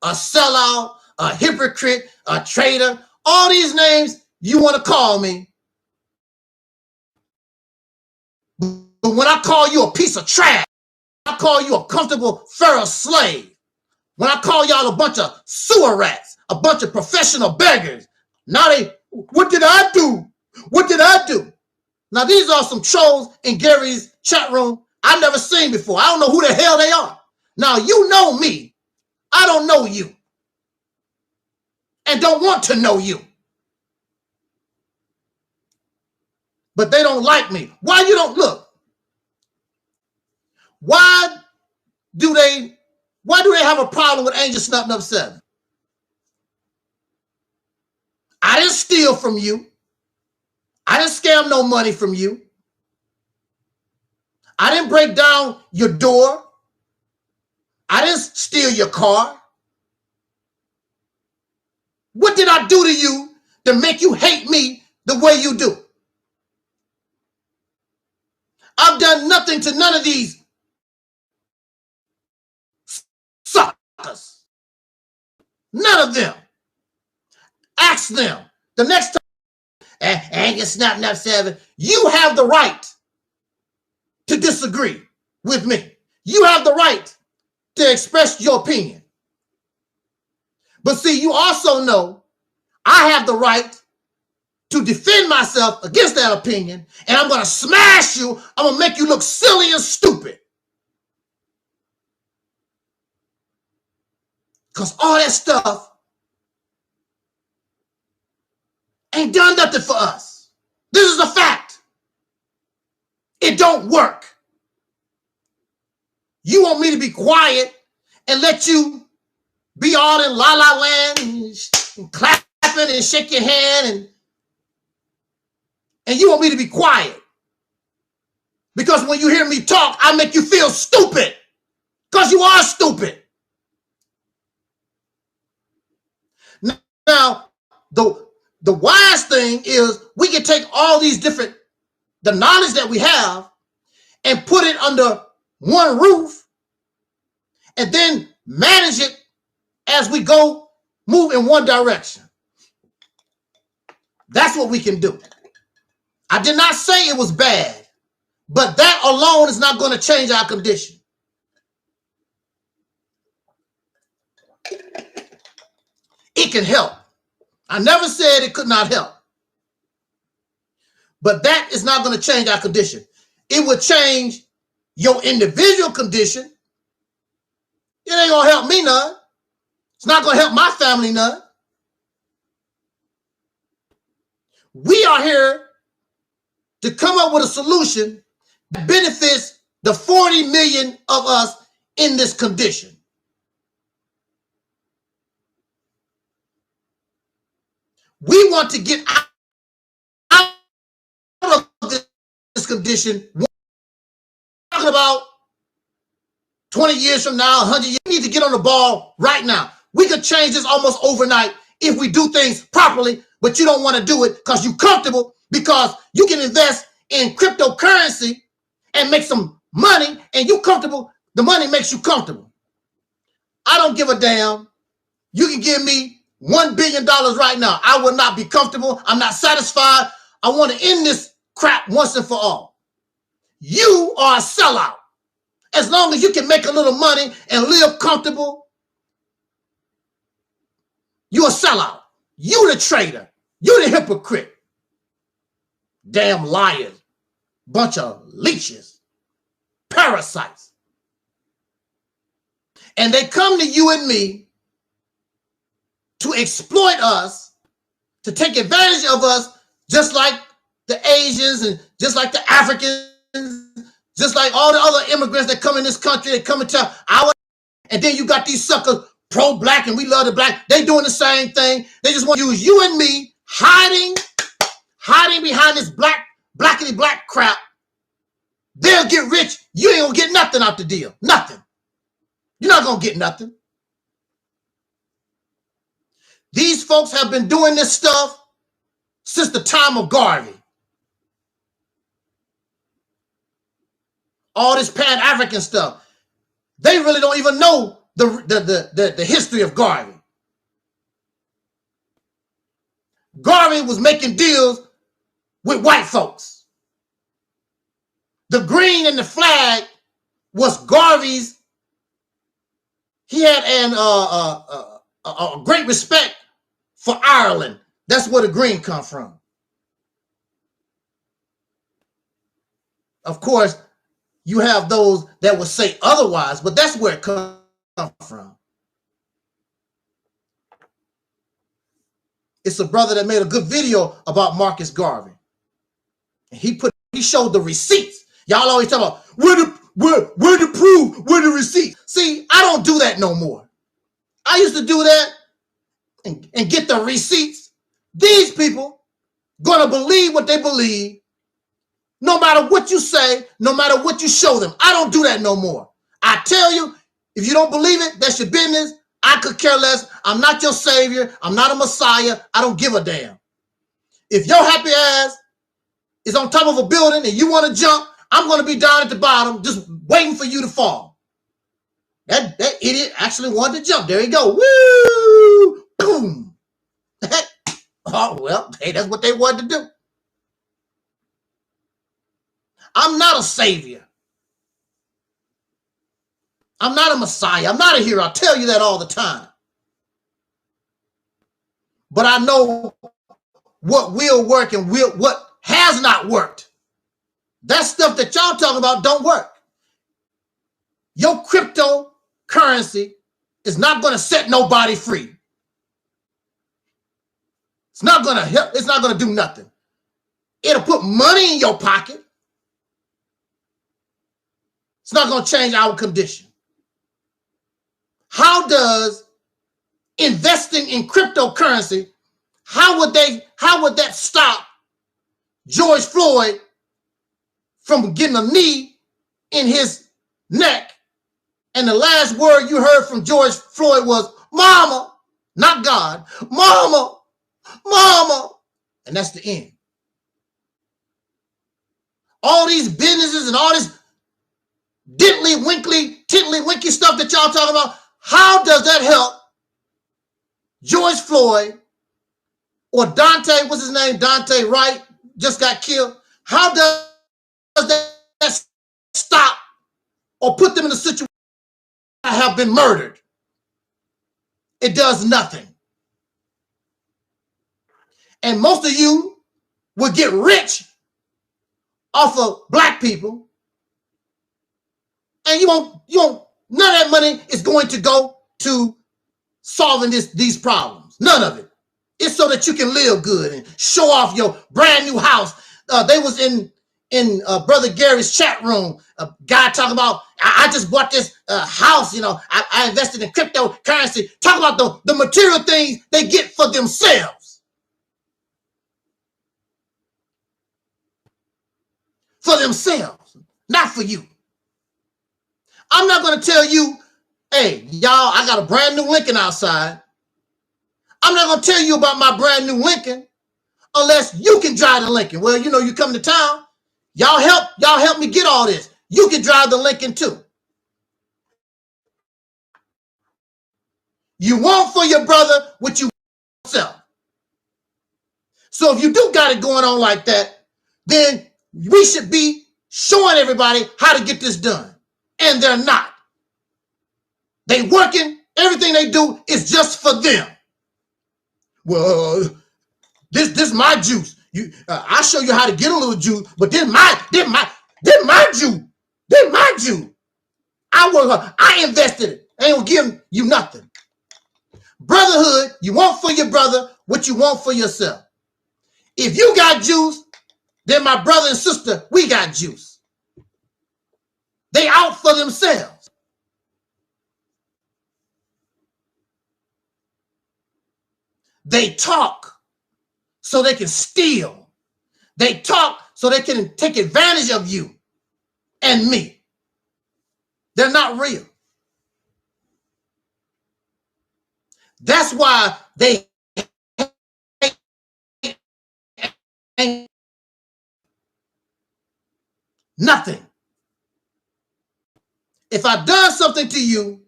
a sellout, a hypocrite, a traitor, all these names you want to call me? But when I call you a piece of trash, I call you a comfortable pharaoh slave, when I call y'all a bunch of sewer rats, a bunch of professional beggars, now what did I do? What did I do? Now these are some trolls in Gary's chat room I've never seen before. I don't know who the hell they are. Now you know me. I don't know you. And don't want to know you. But they don't like me. Why you don't look? Why do they have a problem with Angel Snuffing Up 7? I didn't steal from you. I didn't scam no money from you. I didn't break down your door. I didn't steal your car. What did I do to you to make you hate me the way you do? I've done nothing to none of these suckers. None of them. Ask them. The next time, Angel Snuffing Up 7, you have the right to disagree with me. You have the right to express your opinion. But see, you also know I have the right to defend myself against that opinion, and I'm going to smash you. I'm going to make you look silly and stupid. Because all that stuff ain't done nothing for us. This is a fact. It don't work. You want me to be quiet and let you be all in la-la land and clapping and shake your hand and you want me to be quiet. Because when you hear me talk, I make you feel stupid. Because you are stupid. Now, the wise thing is we can take all these the knowledge that we have and put it under one roof and then manage it as we move in one direction. That's what we can do. I did not say it was bad, but that alone is not going to change our condition. It can help. I never said it could not help. But that is not going to change our condition. It will change your individual condition. It ain't going to help me none. It's not going to help my family none. We are here to come up with a solution that benefits the 40 million of us in this condition. We want to get out of this condition. We're talking about 20 years from now, 100 years. We need to get on the ball right now. We could change this almost overnight if we do things properly, but you don't want to do it because you're comfortable, because you can invest in cryptocurrency and make some money, and you comfortable. The money makes you comfortable. I don't give a damn. You can give me $1 billion right now. I will not be comfortable. I'm not satisfied. I want to end this crap once and for all. You are a sellout. As long as you can make a little money and live comfortable, you're a sellout. You the traitor. You the hypocrite. Damn liars. Bunch of leeches. Parasites. And they come to you and me to exploit us, to take advantage of us, just like the Asians and just like the Africans, just like all the other immigrants that come in this country, they come into our, and then you got these suckers pro-black and we love the black. They doing the same thing. They just want to use you and me hiding behind this blackity black crap. They'll get rich. You ain't gonna get nothing out the deal. Nothing. You're not gonna get nothing. These folks have been doing this stuff since the time of Garvey. All this Pan-African stuff. They really don't even know the history of Garvey. Garvey was making deals with white folks. The green in the flag was Garvey's. He had a great respect for Ireland. That's where the green come from. Of course, you have those that would say otherwise, but that's where it comes from. It's a brother that made a good video about Marcus Garvey. He showed the receipts. Y'all always talk about where the proof, where the receipts. See, I don't do that no more. I used to do that and get the receipts. These people gonna believe what they believe, no matter what you say, no matter what you show them. I don't do that no more. I tell you, if you don't believe it, that's your business. I could care less. I'm not your savior. I'm not a messiah. I don't give a damn. If your happy ass is on top of a building and you want to jump, I'm going to be down at the bottom just waiting for you to fall. That idiot actually wanted to jump. There you go. Woo! Boom. Oh, well, hey, that's what they wanted to do. I'm not a savior. I'm not a messiah. I'm not a hero. I tell you that all the time. But I know what will work and what has not worked. That stuff that y'all talking about don't work. Your cryptocurrency is not going to set nobody free. It's not going to help. It's not going to do nothing. It'll put money in your pocket. It's not going to change our condition. How does investing in cryptocurrency, how would that stop George Floyd from getting a knee in his neck? And the last word you heard from George Floyd was, "Mama," not God, "Mama, Mama." And that's the end. All these businesses and all this diddly winkly, tiddly winky stuff that y'all talking about, how does that help George Floyd or Dante, what's his name? Dante Wright just got killed. How does that stop or put them in a situation where they have been murdered? It does nothing. And most of you will get rich off of black people. And you won't, none of that money is going to go to solving these problems. None of it. It's so that you can live good and show off your brand new house. They was in Brother Gary's chat room. A guy talking about, I just bought this house, you know, I invested in cryptocurrency. Talk about the material things they get for themselves. For themselves, not for you. I'm not going to tell you, hey, y'all, I got a brand new Lincoln outside. I'm not going to tell you about my brand new Lincoln unless you can drive the Lincoln. Well, you know, you come to town, y'all help me get all this. You can drive the Lincoln too. You want for your brother what you want for yourself. So if you do got it going on like that, then we should be showing everybody how to get this done. And they're not. They working, everything they do is just for them. Well, this my juice. I'll show you how to get a little juice, but this my juice. This my juice. I invested it. I ain't gonna give you nothing. Brotherhood, you want for your brother what you want for yourself. If you got juice, then my brother and sister, we got juice. They out for themselves. They talk so they can steal. They talk so they can take advantage of you and me. They're not real. That's why they ain't nothing. If I've done something to you,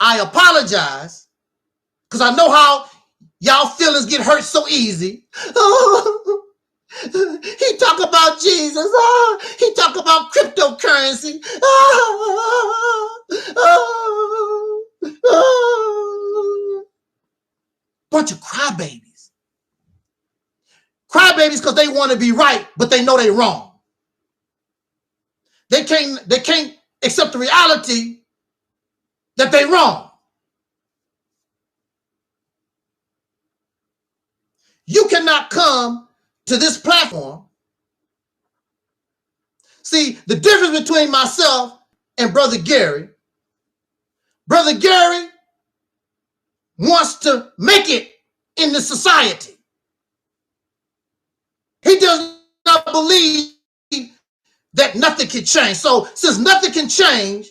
I apologize, because I know how y'all feelings get hurt so easy. Oh, he talk about Jesus. Oh, he talk about cryptocurrency. Bunch of crybabies. Crybabies because they want to be right, but they know they're wrong. They can't accept the reality that they're wrong. You cannot come to this platform. See, the difference between myself and Brother Gary wants to make it in the society. He does not believe that nothing can change. So since nothing can change,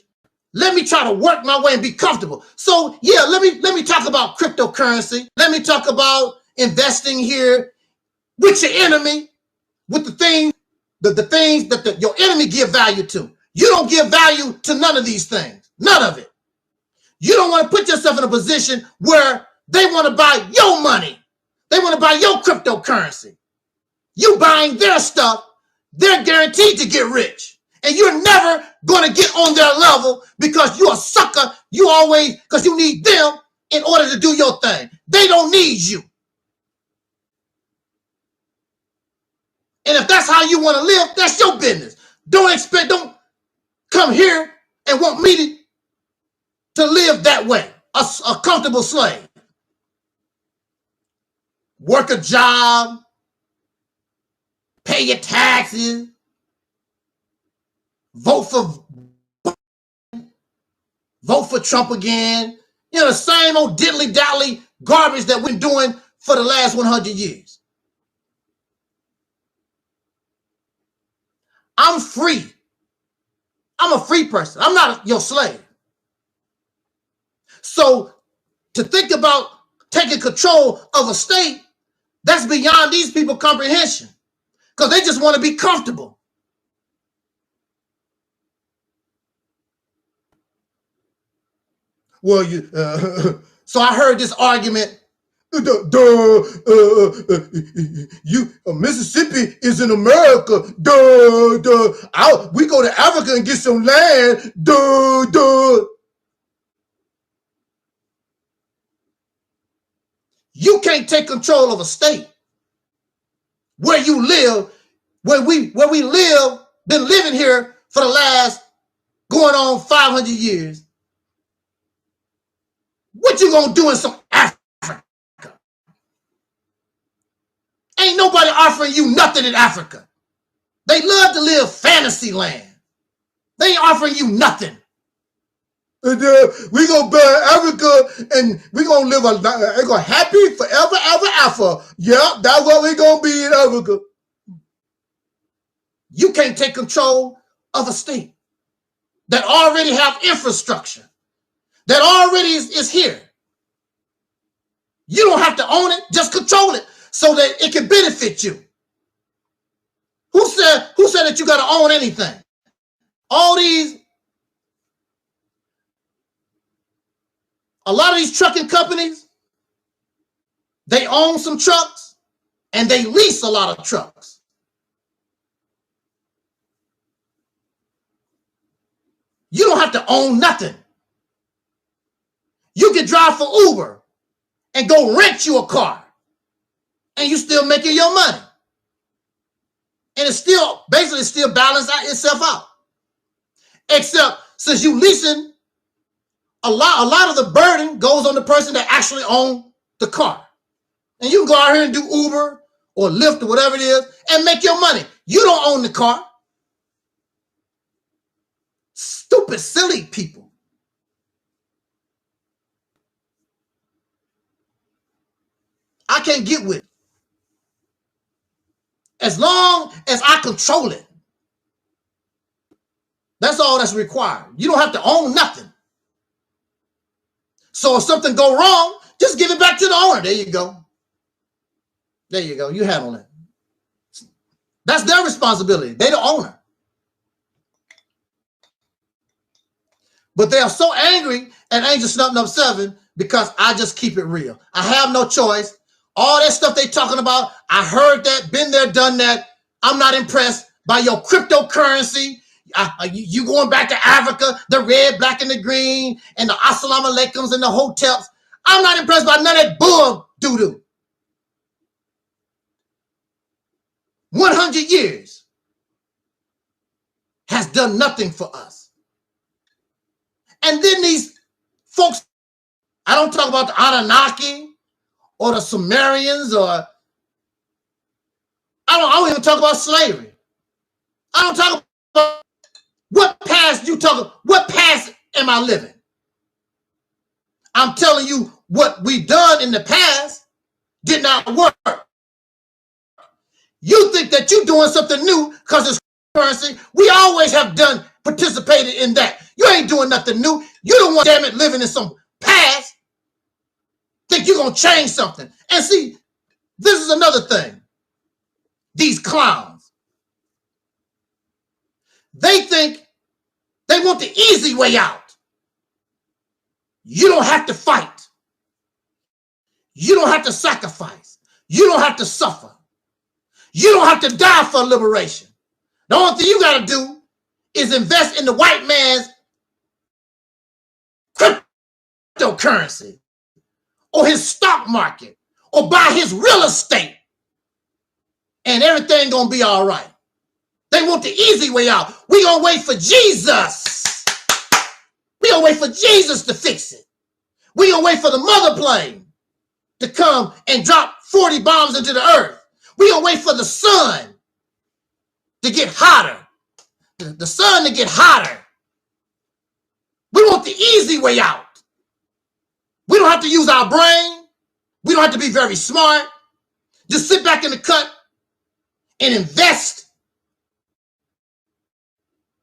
let me try to work my way and be comfortable. So yeah, let me talk about cryptocurrency. Let me talk about investing here with your enemy, with the things that your enemy give value to. You don't give value to none of these things. None of it. You don't want to put yourself in a position where they want to buy your money. They want to buy your cryptocurrency. You buying their stuff, they're guaranteed to get rich. And you're never going to get on their level because you're a sucker. Because you need them in order to do your thing. They don't need you. And if that's how you want to live, that's your business. Don't come here and want me to live that way. A comfortable slave. Work a job. Pay your taxes. Vote for Trump again. You know, the same old diddly-dally garbage that we're doing for the last 100 years. I'm free. I'm a free person. I'm not your slave. So to think about taking control of a state, that's beyond these people's comprehension. Because they just want to be comfortable. Well, so I heard this argument. Mississippi is in America. We go to Africa and get some land. You can't take control of a state. where you live, where we live, been living here for the last going on 500 years. What you gonna do in some Africa? Ain't nobody offering you nothing in Africa. They love to live fantasy land. They ain't offering you nothing. And we gonna bury Africa and we gonna live a happy forever, ever after. Yeah, that's what we gonna be in Africa. You can't take control of a state that already have infrastructure, that already is here. You don't have to own it, just control it so that it can benefit you. Who said that you gotta own anything? A lot of these trucking companies, they own some trucks and they lease a lot of trucks. You don't have to own nothing. You can drive for Uber and go rent you a car and you still making your money. And it's still basically still balance itself out. Except since you leasing, a lot of the burden goes on the person that actually owns the car. And you can go out here and do Uber or Lyft or whatever it is and make your money. You don't own the car. Stupid, silly people. I can't get with it. As long as I control it. That's all that's required. You don't have to own nothing. So if something go wrong, just give it back to the owner. There you go. There you go. You handle it. That's their responsibility. They're the owner. But they are so angry at Angel Snubbing Up 7 because I just keep it real. I have no choice. All that stuff they talking about, I heard that, been there, done that. I'm not impressed by your cryptocurrency. You going back to Africa, the red, black, and the green, and the assalamu alaikums and the hotels. I'm not impressed by none of that bull doo-doo. 100 years has done nothing for us. And then these folks, I don't talk about the Anunnaki or the Sumerians, or I don't even talk about slavery. I don't talk about what past you talk. What past am I living? I'm telling you what we done in the past did not work. You think that you're doing something new because it's currency. We always have participated in that. You ain't doing nothing new. You don't want, damn it, living in some past. Think you're going to change something. And see, this is another thing. These clowns. They think they want the easy way out. You don't have to fight. You don't have to sacrifice. You don't have to suffer. You don't have to die for liberation. The only thing you got to do is invest in the white man's cryptocurrency or his stock market or buy his real estate and everything going to be all right. They want the easy way out. We going to wait for Jesus. We going to wait for Jesus to fix it. We going to wait for the mother plane to come and drop 40 bombs into the earth. We going to wait for the sun to get hotter. The sun to get hotter. We want the easy way out. We don't have to use our brain. We don't have to be very smart. Just sit back in the cut and invest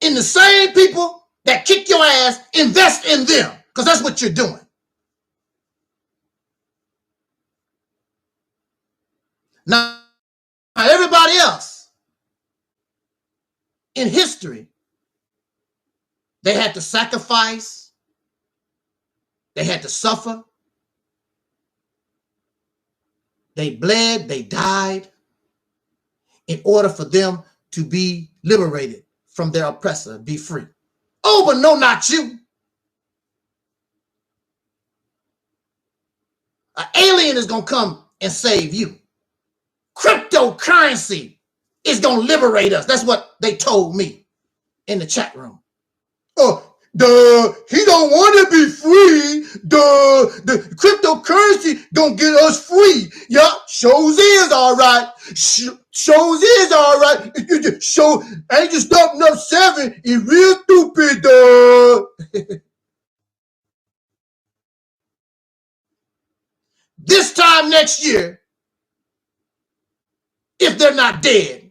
in the same people that kick your ass. Invest in them, because that's what you're doing. Now, everybody else in history, they had to sacrifice, they had to suffer, they bled, they died in order for them to be liberated from their oppressor, be free. Oh, but no, not you. An alien is going to come and save you. Crypto cryptocurrency is going to liberate us. That's what they told me in the chat room. Oh, he don't want to be free. The cryptocurrency gonna get us free. Yeah, shows is all right. Shows is all right. Show ain't just stopping up 7 is real stupid. This time next year, if they're not dead,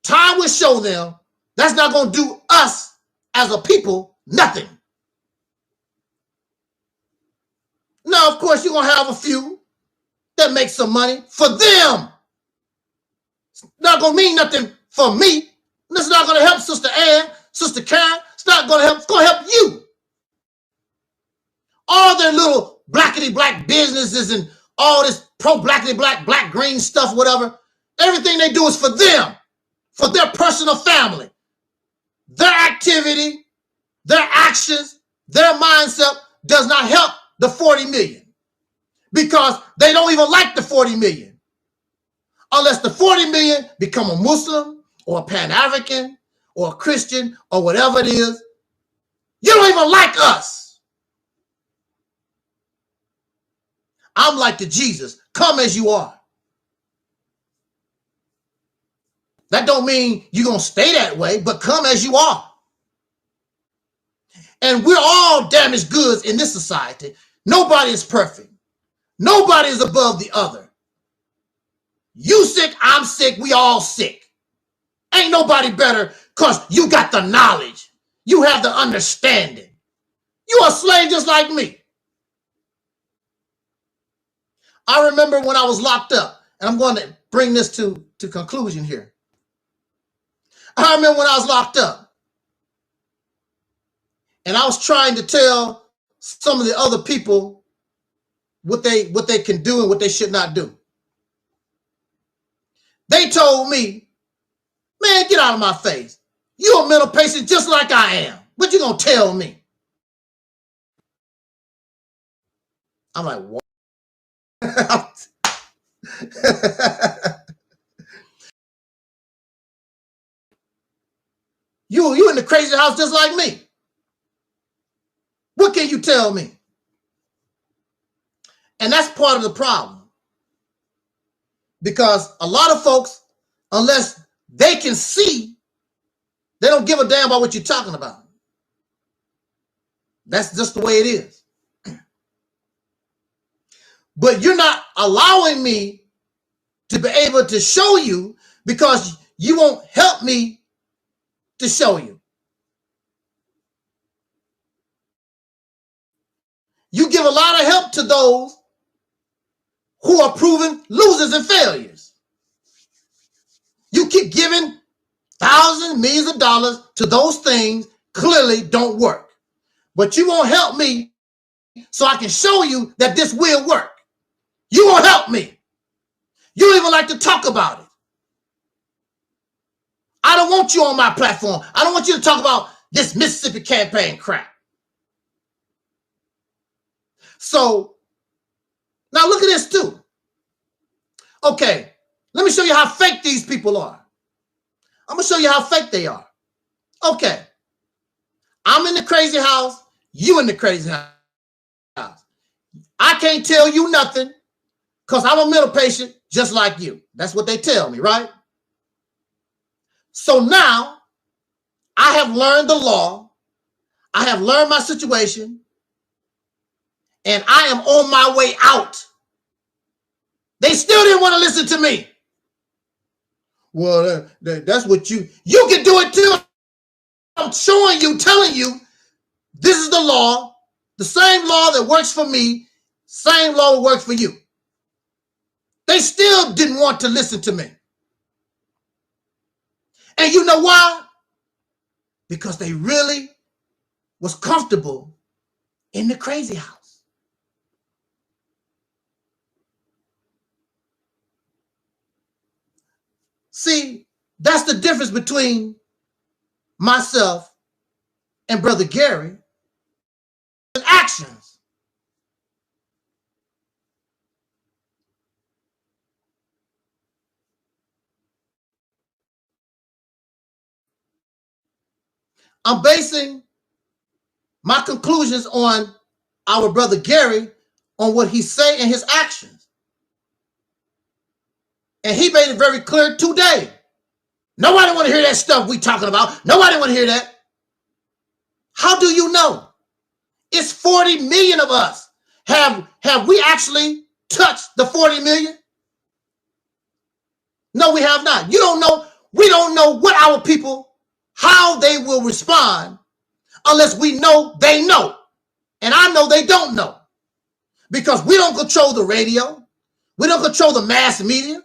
time will show them that's not gonna do us as a people nothing. Now, of course, you're going to have a few that make some money for them. It's not going to mean nothing for me. It's not going to help Sister Ann, Sister Karen. It's not going to help. It's going to help you. All their little blackity-black businesses and all this pro-blackity-black, black-green stuff, whatever, everything they do is for them, for their personal family. Their activity, their actions, their mindset does not help the 40 million because they don't even like the 40 million unless the 40 million become a Muslim or a Pan-African or a Christian or whatever it is. You don't even like us. I'm like the Jesus, come as you are. That don't mean you're going to stay that way, but come as you are. And we're all damaged goods in this society. Nobody is perfect. Nobody is above the other. You sick, I'm sick, we all sick. Ain't nobody better because you got the knowledge. You have the understanding. You a slave just like me. I remember when I was locked up, and I'm going to bring this to conclusion here. I remember when I was locked up, and I was trying to tell some of the other people what they can do and what they should not do. They told me, man, get out of my face. You're a mental patient just like I am. What you gonna tell me? I'm like, what? You in the crazy house just like me. What can you tell me? And that's part of the problem. Because a lot of folks, unless they can see, they don't give a damn about what you're talking about. That's just the way it is. But you're not allowing me to be able to show you because you won't help me to show you. You give a lot of help to those who are proven losers and failures. You keep giving thousands, millions of dollars to those things clearly don't work. But you won't help me so I can show you that this will work. You won't help me. You don't even like to talk about it. I don't want you on my platform. I don't want you to talk about this Mississippi campaign crap. So now look at this too. Okay, let me show you how fake these people are. I'm going to show you how fake they are. Okay, I'm in the crazy house. You in the crazy house. I can't tell you nothing because I'm a mental patient just like you. That's what they tell me, right? So now I have learned the law. I have learned my situation. And I am on my way out. They still didn't want to listen to me. Well, that's what you can do it too. I'm showing you, telling you, this is the law. The same law that works for me, same law that works for you. They still didn't want to listen to me. And you know why? Because they really was comfortable in the crazy house. See, that's the difference between myself and Brother Gary and actions. I'm basing my conclusions on our brother Gary, on what he say and his actions. And he made it very clear today. Nobody want to hear that stuff we talking about. Nobody want to hear that. How do you know? It's 40 million of us. Have we actually touched the 40 million? No, we have not. You don't know. We don't know what our people, how they will respond unless we know they know. And I know they don't know. Because we don't control the radio. We don't control the mass media.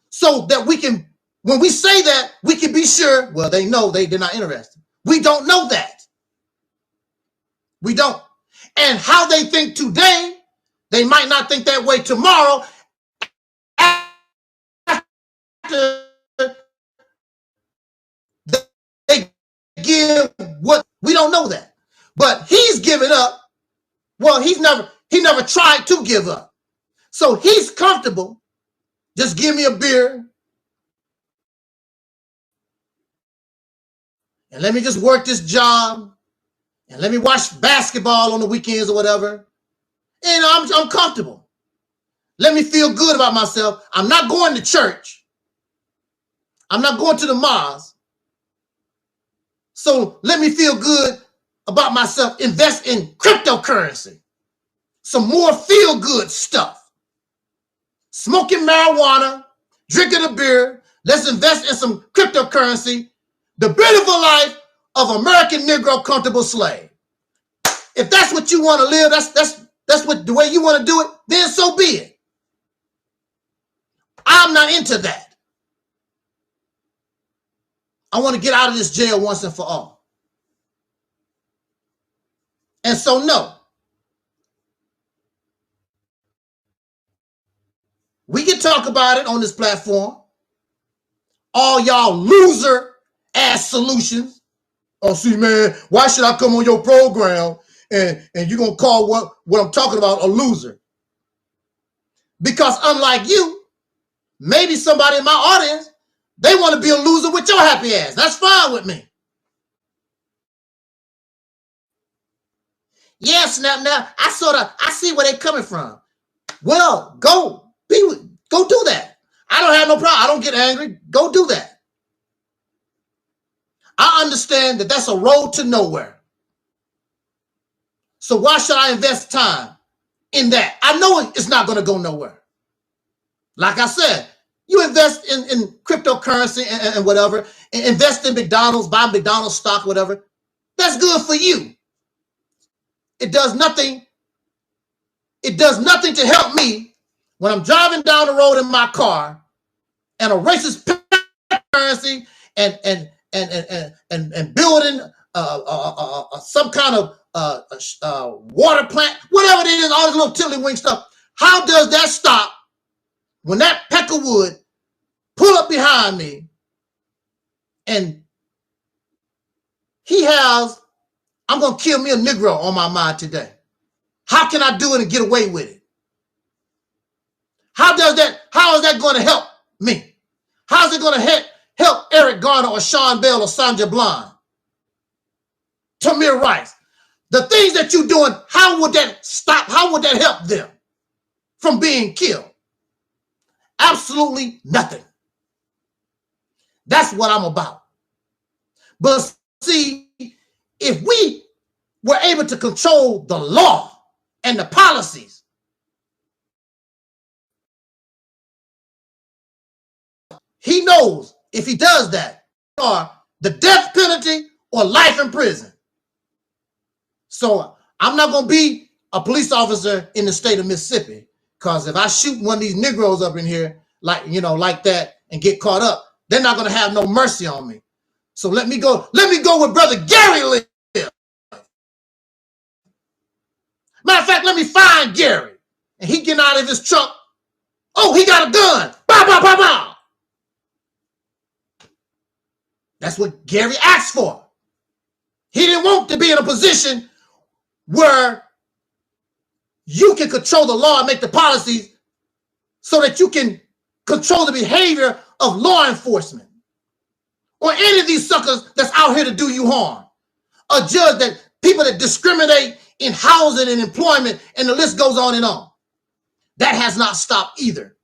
So that we can, when we say that, we can be sure, well, they know they're not interested. We don't know that. We don't. And how they think today, they might not think that way tomorrow. After they give what, we don't know that. But he's given up. Well, he never tried to give up. So he's comfortable. Just give me a beer. And let me just work this job. And let me watch basketball on the weekends or whatever. And I'm comfortable. Let me feel good about myself. I'm not going to church. I'm not going to the mosque. So let me feel good about myself. Invest in cryptocurrency. Some more feel-good stuff. Smoking marijuana, drinking a beer. Let's invest in some cryptocurrency. The beautiful life of American Negro comfortable slave. If that's what you want to live, that's what the way you want to do it, then so be it. I'm not into that. I want to get out of this jail once and for all. And so no. We can talk about it on this platform. All y'all loser ass solutions. Oh, see, man, why should I come on your program and you're going to call what I'm talking about a loser? Because unlike you, maybe somebody in my audience, they want to be a loser with your happy ass. That's fine with me. Yes, now I see where they're coming from. Well, go do that. I don't have no problem. I don't get angry. Go do that. I understand that that's a road to nowhere. So why should I invest time in that? I know it's not going to go nowhere. Like I said, you invest in cryptocurrency and whatever, and invest in McDonald's, buy McDonald's stock, whatever. That's good for you. It does nothing. It does nothing to help me when I'm driving down the road in my car and a racist currency and building some kind of water plant, whatever it is, all this little tiddlywink stuff. How does that stop when that peck of wood pull up behind me and I'm going to kill me a Negro on my mind today? How can I do it and get away with it? How is that going to help me? How is it going to help Eric Garner or Sean Bell or Sandra Bland? Tamir Rice? The things that you're doing, how would that stop? How would that help them from being killed? Absolutely nothing. That's what I'm about. But see, if we were able to control the law and the policies, he knows if he does that, or the death penalty or life in prison. So I'm not going to be a police officer in the state of Mississippi, because if I shoot one of these Negroes up in here, like that, and get caught up, they're not going to have no mercy on me. So let me go where Brother Gary lives. Matter of fact, let me find Gary. And he getting out of his truck. Oh, he got a gun. Bow, bow, bow, bow. That's what Gary asked for. He didn't want to be in a position where you can control the law and make the policies so that you can control the behavior of law enforcement or any of these suckers that's out here to do you harm. A judge that people that discriminate in housing and employment, and the list goes on and on. That has not stopped either.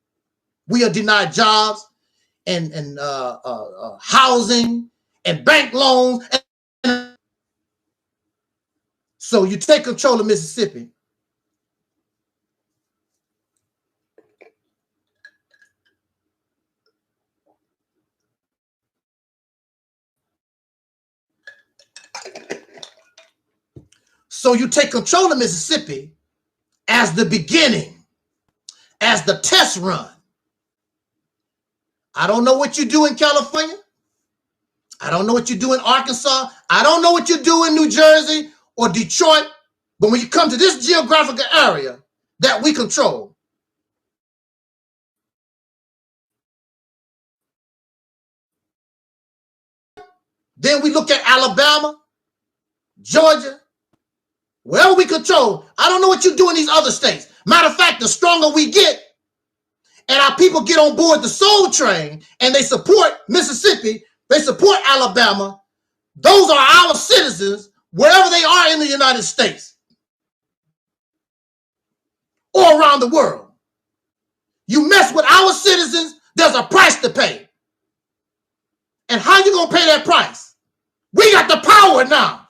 We are denied jobs and housing and bank loans. So you take control of Mississippi. So you take control of Mississippi as the beginning, as the test run. I don't know what you do in California. I don't know what you do in Arkansas. I don't know what you do in New Jersey or Detroit. But when you come to this geographical area that we control, then we look at Alabama, Georgia, wherever we control. I don't know what you do in these other states. Matter of fact, the stronger we get, and our people get on board the soul train, and they support Mississippi, they support Alabama, those are our citizens wherever they are in the United States or around the world. You mess with our citizens, there's a price to pay. And how you gonna pay that price? We got the power now.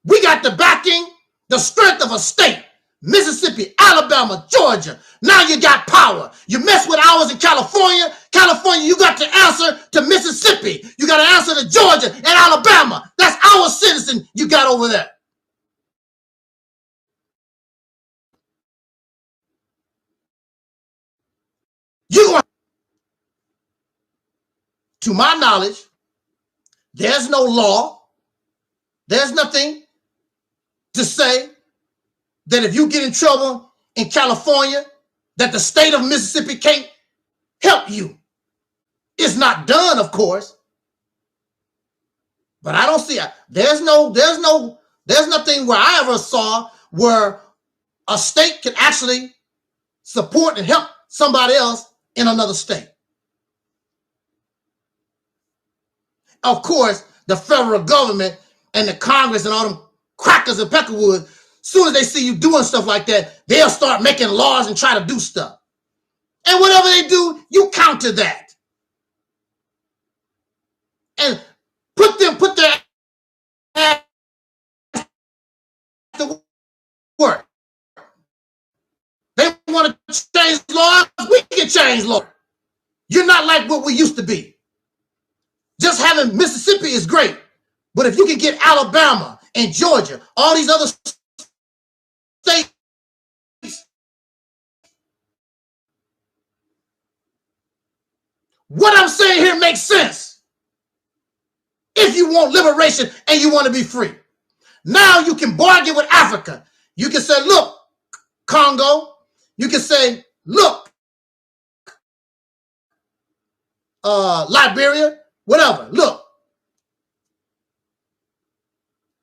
We got the backing, the strength of a state. Mississippi, Alabama, Georgia. Now you got power. You mess with ours in California. California, you got to answer to Mississippi. You got to answer to Georgia and Alabama. That's our citizen you got over there. To my knowledge, there's no law. There's nothing to say that if you get in trouble in California, that the state of Mississippi can't help you. It's not done, of course. But I don't see it. There's nothing where I ever saw where a state can actually support and help somebody else in another state. Of course, the federal government and the Congress and all them crackers and peckerwood, soon as they see you doing stuff like that, they'll start making laws and try to do stuff. And whatever they do, you counter that. And put their ass to work. They want to change laws, we can change laws. You're not like what we used to be. Just having Mississippi is great. But if you can get Alabama and Georgia, all these other states, what I'm saying here makes sense. If you want liberation and you want to be free. Now you can bargain with Africa. You can say, look, Congo. You can say, look, Liberia, whatever. Look,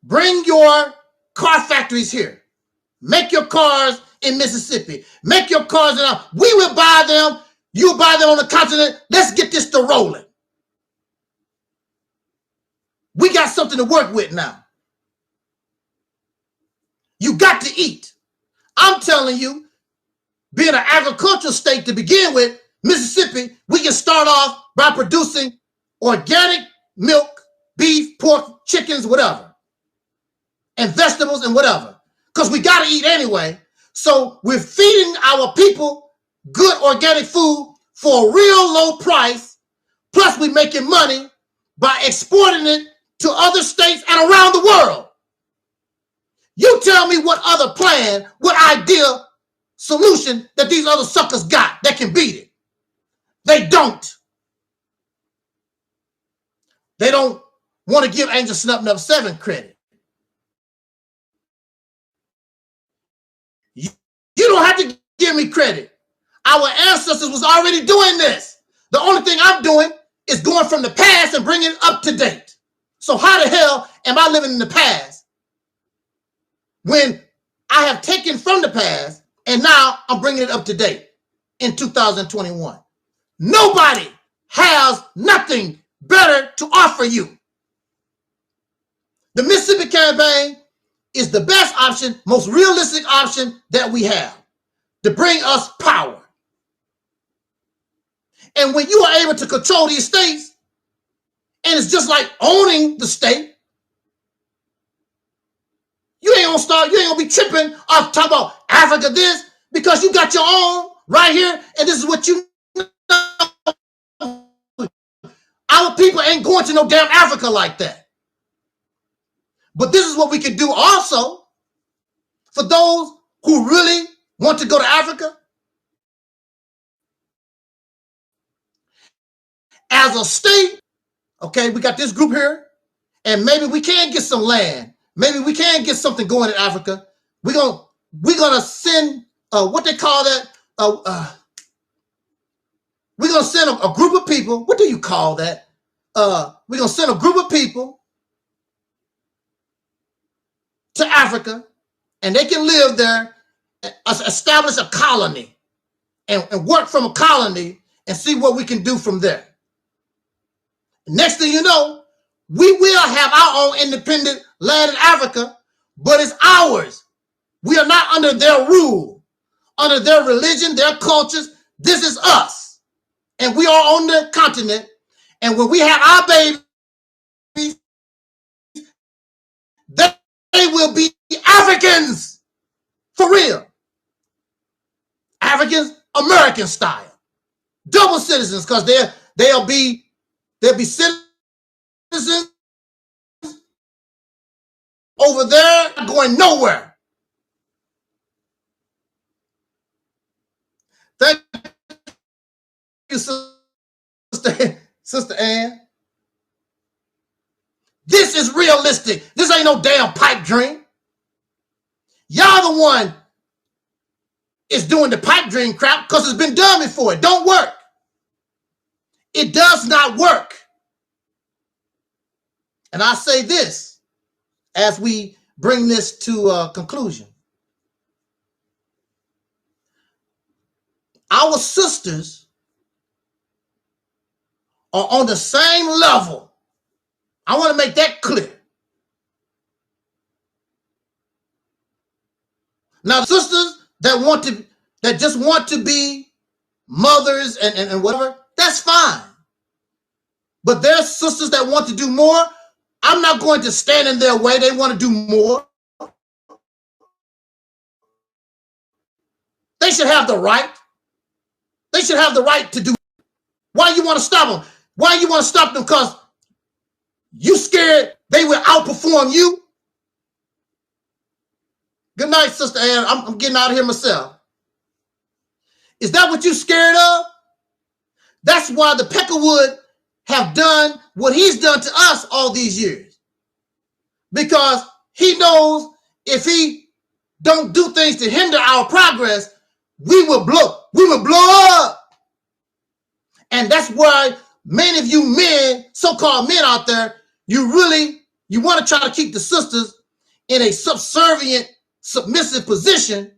bring your car factories here. Make your cars in Mississippi. Make your cars in. We will buy them. You buy them on the continent. Let's get this to rolling. We got something to work with now. You got to eat. I'm telling you, being an agricultural state to begin with, Mississippi, we can start off by producing organic milk, beef, pork, chickens, whatever, and vegetables and whatever, because we got to eat anyway. So we're feeding our people good organic food for a real low price, plus we're making money by exporting it to other states and around the world. You tell me what other plan, what idea, solution that these other suckers got that can beat it. They don't. They don't want to give Angel Snub 7 credit. You don't have to give me credit. Our ancestors was already doing this. The only thing I'm doing is going from the past and bringing it up to date. So how the hell am I living in the past when I have taken from the past and now I'm bringing it up to date in 2021? Nobody has nothing better to offer you. The Mississippi campaign is the best option, most realistic option that we have to bring us power. And when you are able to control these states, and it's just like owning the state, you ain't gonna be tripping off talking about Africa this, because you got your own right here, and this is what you know. Our people ain't going to no damn Africa like that. But this is what we can do also for those who really want to go to Africa. As a state, okay, we got this group here, and maybe we can get some land. Maybe we can get something going in Africa. We're gonna send what they call that. We're gonna send a group of people. What do you call that? We're gonna send a group of people to Africa, and they can live there, establish a colony, and work from a colony and see what we can do from there. Next thing you know, we will have our own independent land in Africa, but it's ours. We are not under their rule, under their religion, their cultures. This is us. And we are on the continent. And when we have our babies, they will be Africans. For real. Africans, American style. Double citizens, because they'll be citizens over there, going nowhere. Thank you, Sister Ann. This is realistic. This ain't no damn pipe dream. Y'all the one is doing the pipe dream crap because it's been done before. It don't work. It does not work. And I say this as we bring this to a conclusion. Our sisters are on the same level. I want to make that clear. Now, sisters that just want to be mothers and whatever, that's fine. But there's sisters that want to do more. I'm not going to stand in their way. They want to do more. They should have the right. They should have the right to do. Why you want to stop them? Why you want to stop them? Because you scared they will outperform you? Good night, Sister Ann. I'm getting out of here myself. Is that what you scared of? That's why the Peckerwood have done what he's done to us all these years. Because he knows if he don't do things to hinder our progress, we will blow. We will blow up. And that's why many of you men, so-called men out there, you want to try to keep the sisters in a subservient, submissive position,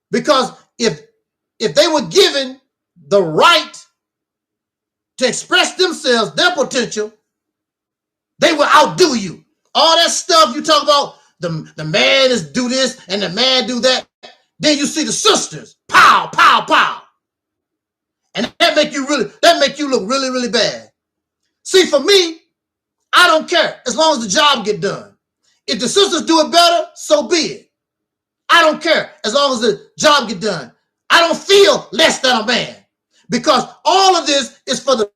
because if they were given the right to express themselves, their potential, they will outdo you. All that stuff you talk about, the man is do this and the man do that. Then you see the sisters, pow, pow, pow. And that make you look really, really bad. See, for me, I don't care as long as the job get done. If the sisters do it better, so be it. I don't care as long as the job get done. I don't feel less than a man, because all of this is for the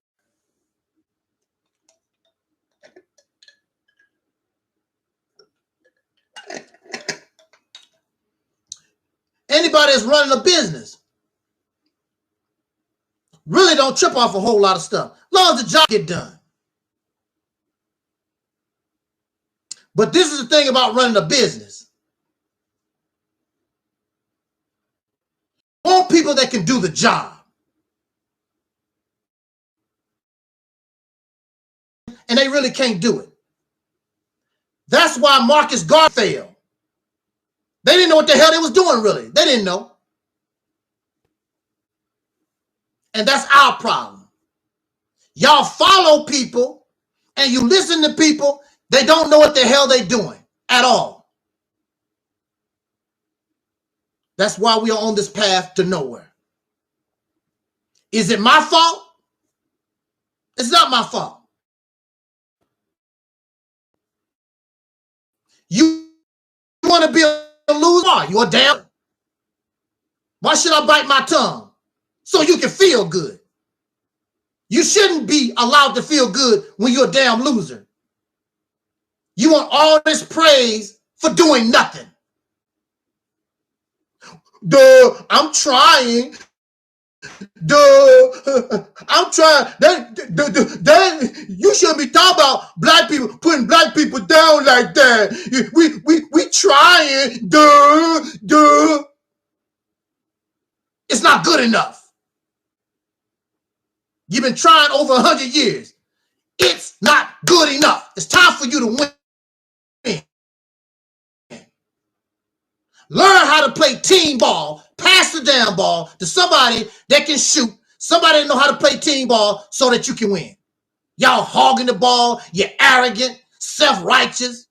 anybody that's running a business. Really don't trip off a whole lot of stuff, as long as the job get done. But this is the thing about running a business. You want people that can do the job. And they really can't do it. That's why Marcus Garvey failed. They didn't know what the hell they was doing, really. They didn't know. And that's our problem. Y'all follow people and you listen to people, they don't know what the hell they're doing at all. That's why we are on this path to nowhere. Is it my fault? It's not my fault. You want to be a loser? You're a damn. Why should I bite my tongue? So you can feel good. You shouldn't be allowed to feel good when you're a damn loser. You want all this praise for doing nothing. Duh, I'm trying. Duh, I'm trying. You shouldn't be talking about black people, putting black people down like that. We trying. Duh. It's not good enough. You've been trying over 100 years. It's not good enough. It's time for you to win. Learn how to play team ball. Pass the damn ball to somebody that can shoot. Somebody that know how to play team ball so that you can win. Y'all hogging the ball. You're arrogant, self-righteous.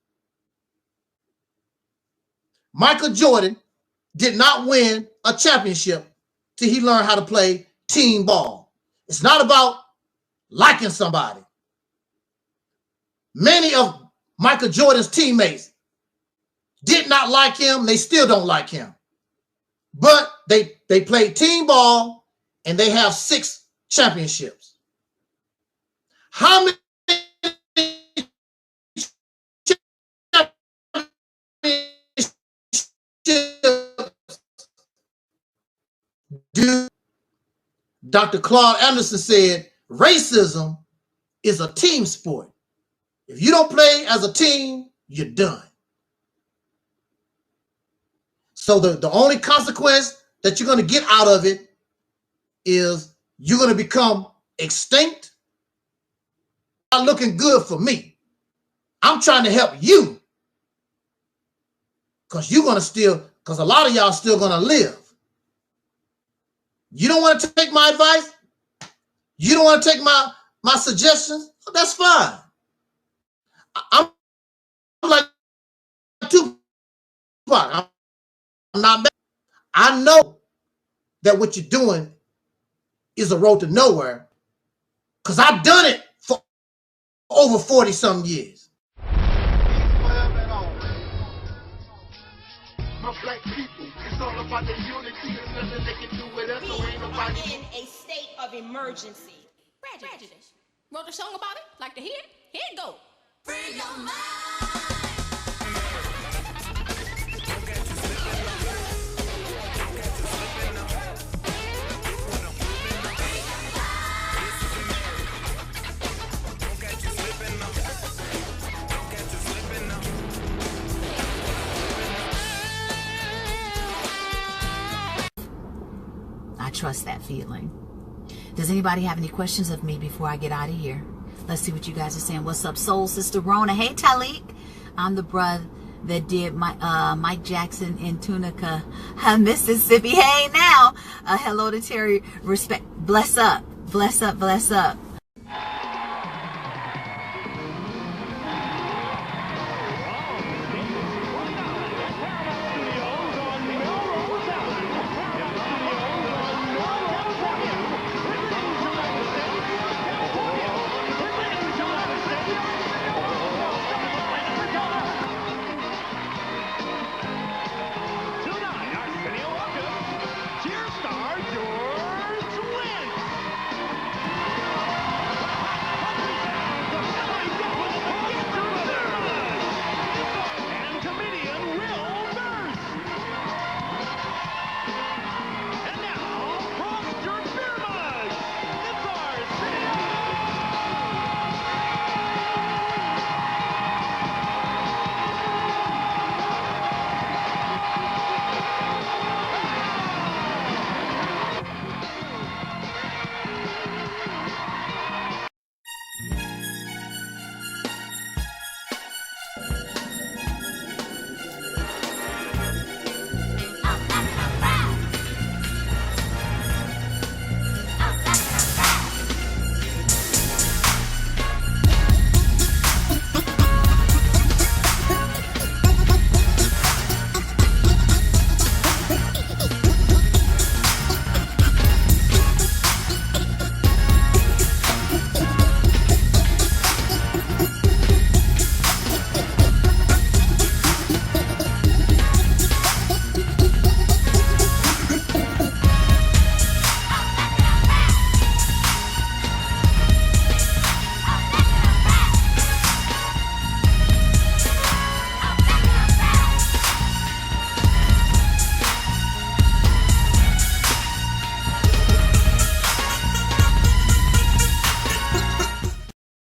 Michael Jordan did not win a championship till he learned how to play team ball. It's not about liking somebody. Many of Michael Jordan's teammates did not like him. They still don't like him. But they play team ball and they have 6 championships. How many do Dr. Claude Anderson said racism is a team sport. If you don't play as a team, you're done. So the only consequence that you're going to get out of it is you're going to become extinct. Not looking good for me. I'm trying to help you. Because you're going to still, because a lot of y'all still going to live. You don't want to take my advice? You don't want to take my suggestions? That's fine. I'm like Tupac. I'm not mad. I know that what you're doing is a road to nowhere because I've done it for over 40-some years. Black people, it's all about the unity. There's nothing they can do with us, so ain't nobody in a state of emergency. Prejudice. Wrote a song about it? Like to hear it? Here it go. Free your mind. I trust that feeling. Does anybody have any questions of me before I get out of here? Let's see what you guys are saying. What's up, Soul Sister Rona? Hey, Taalik. I'm the brother that did Mike Jackson in Tunica, Mississippi. Hey, now. Hello to Terry. Respect. Bless up. Bless up. Bless up.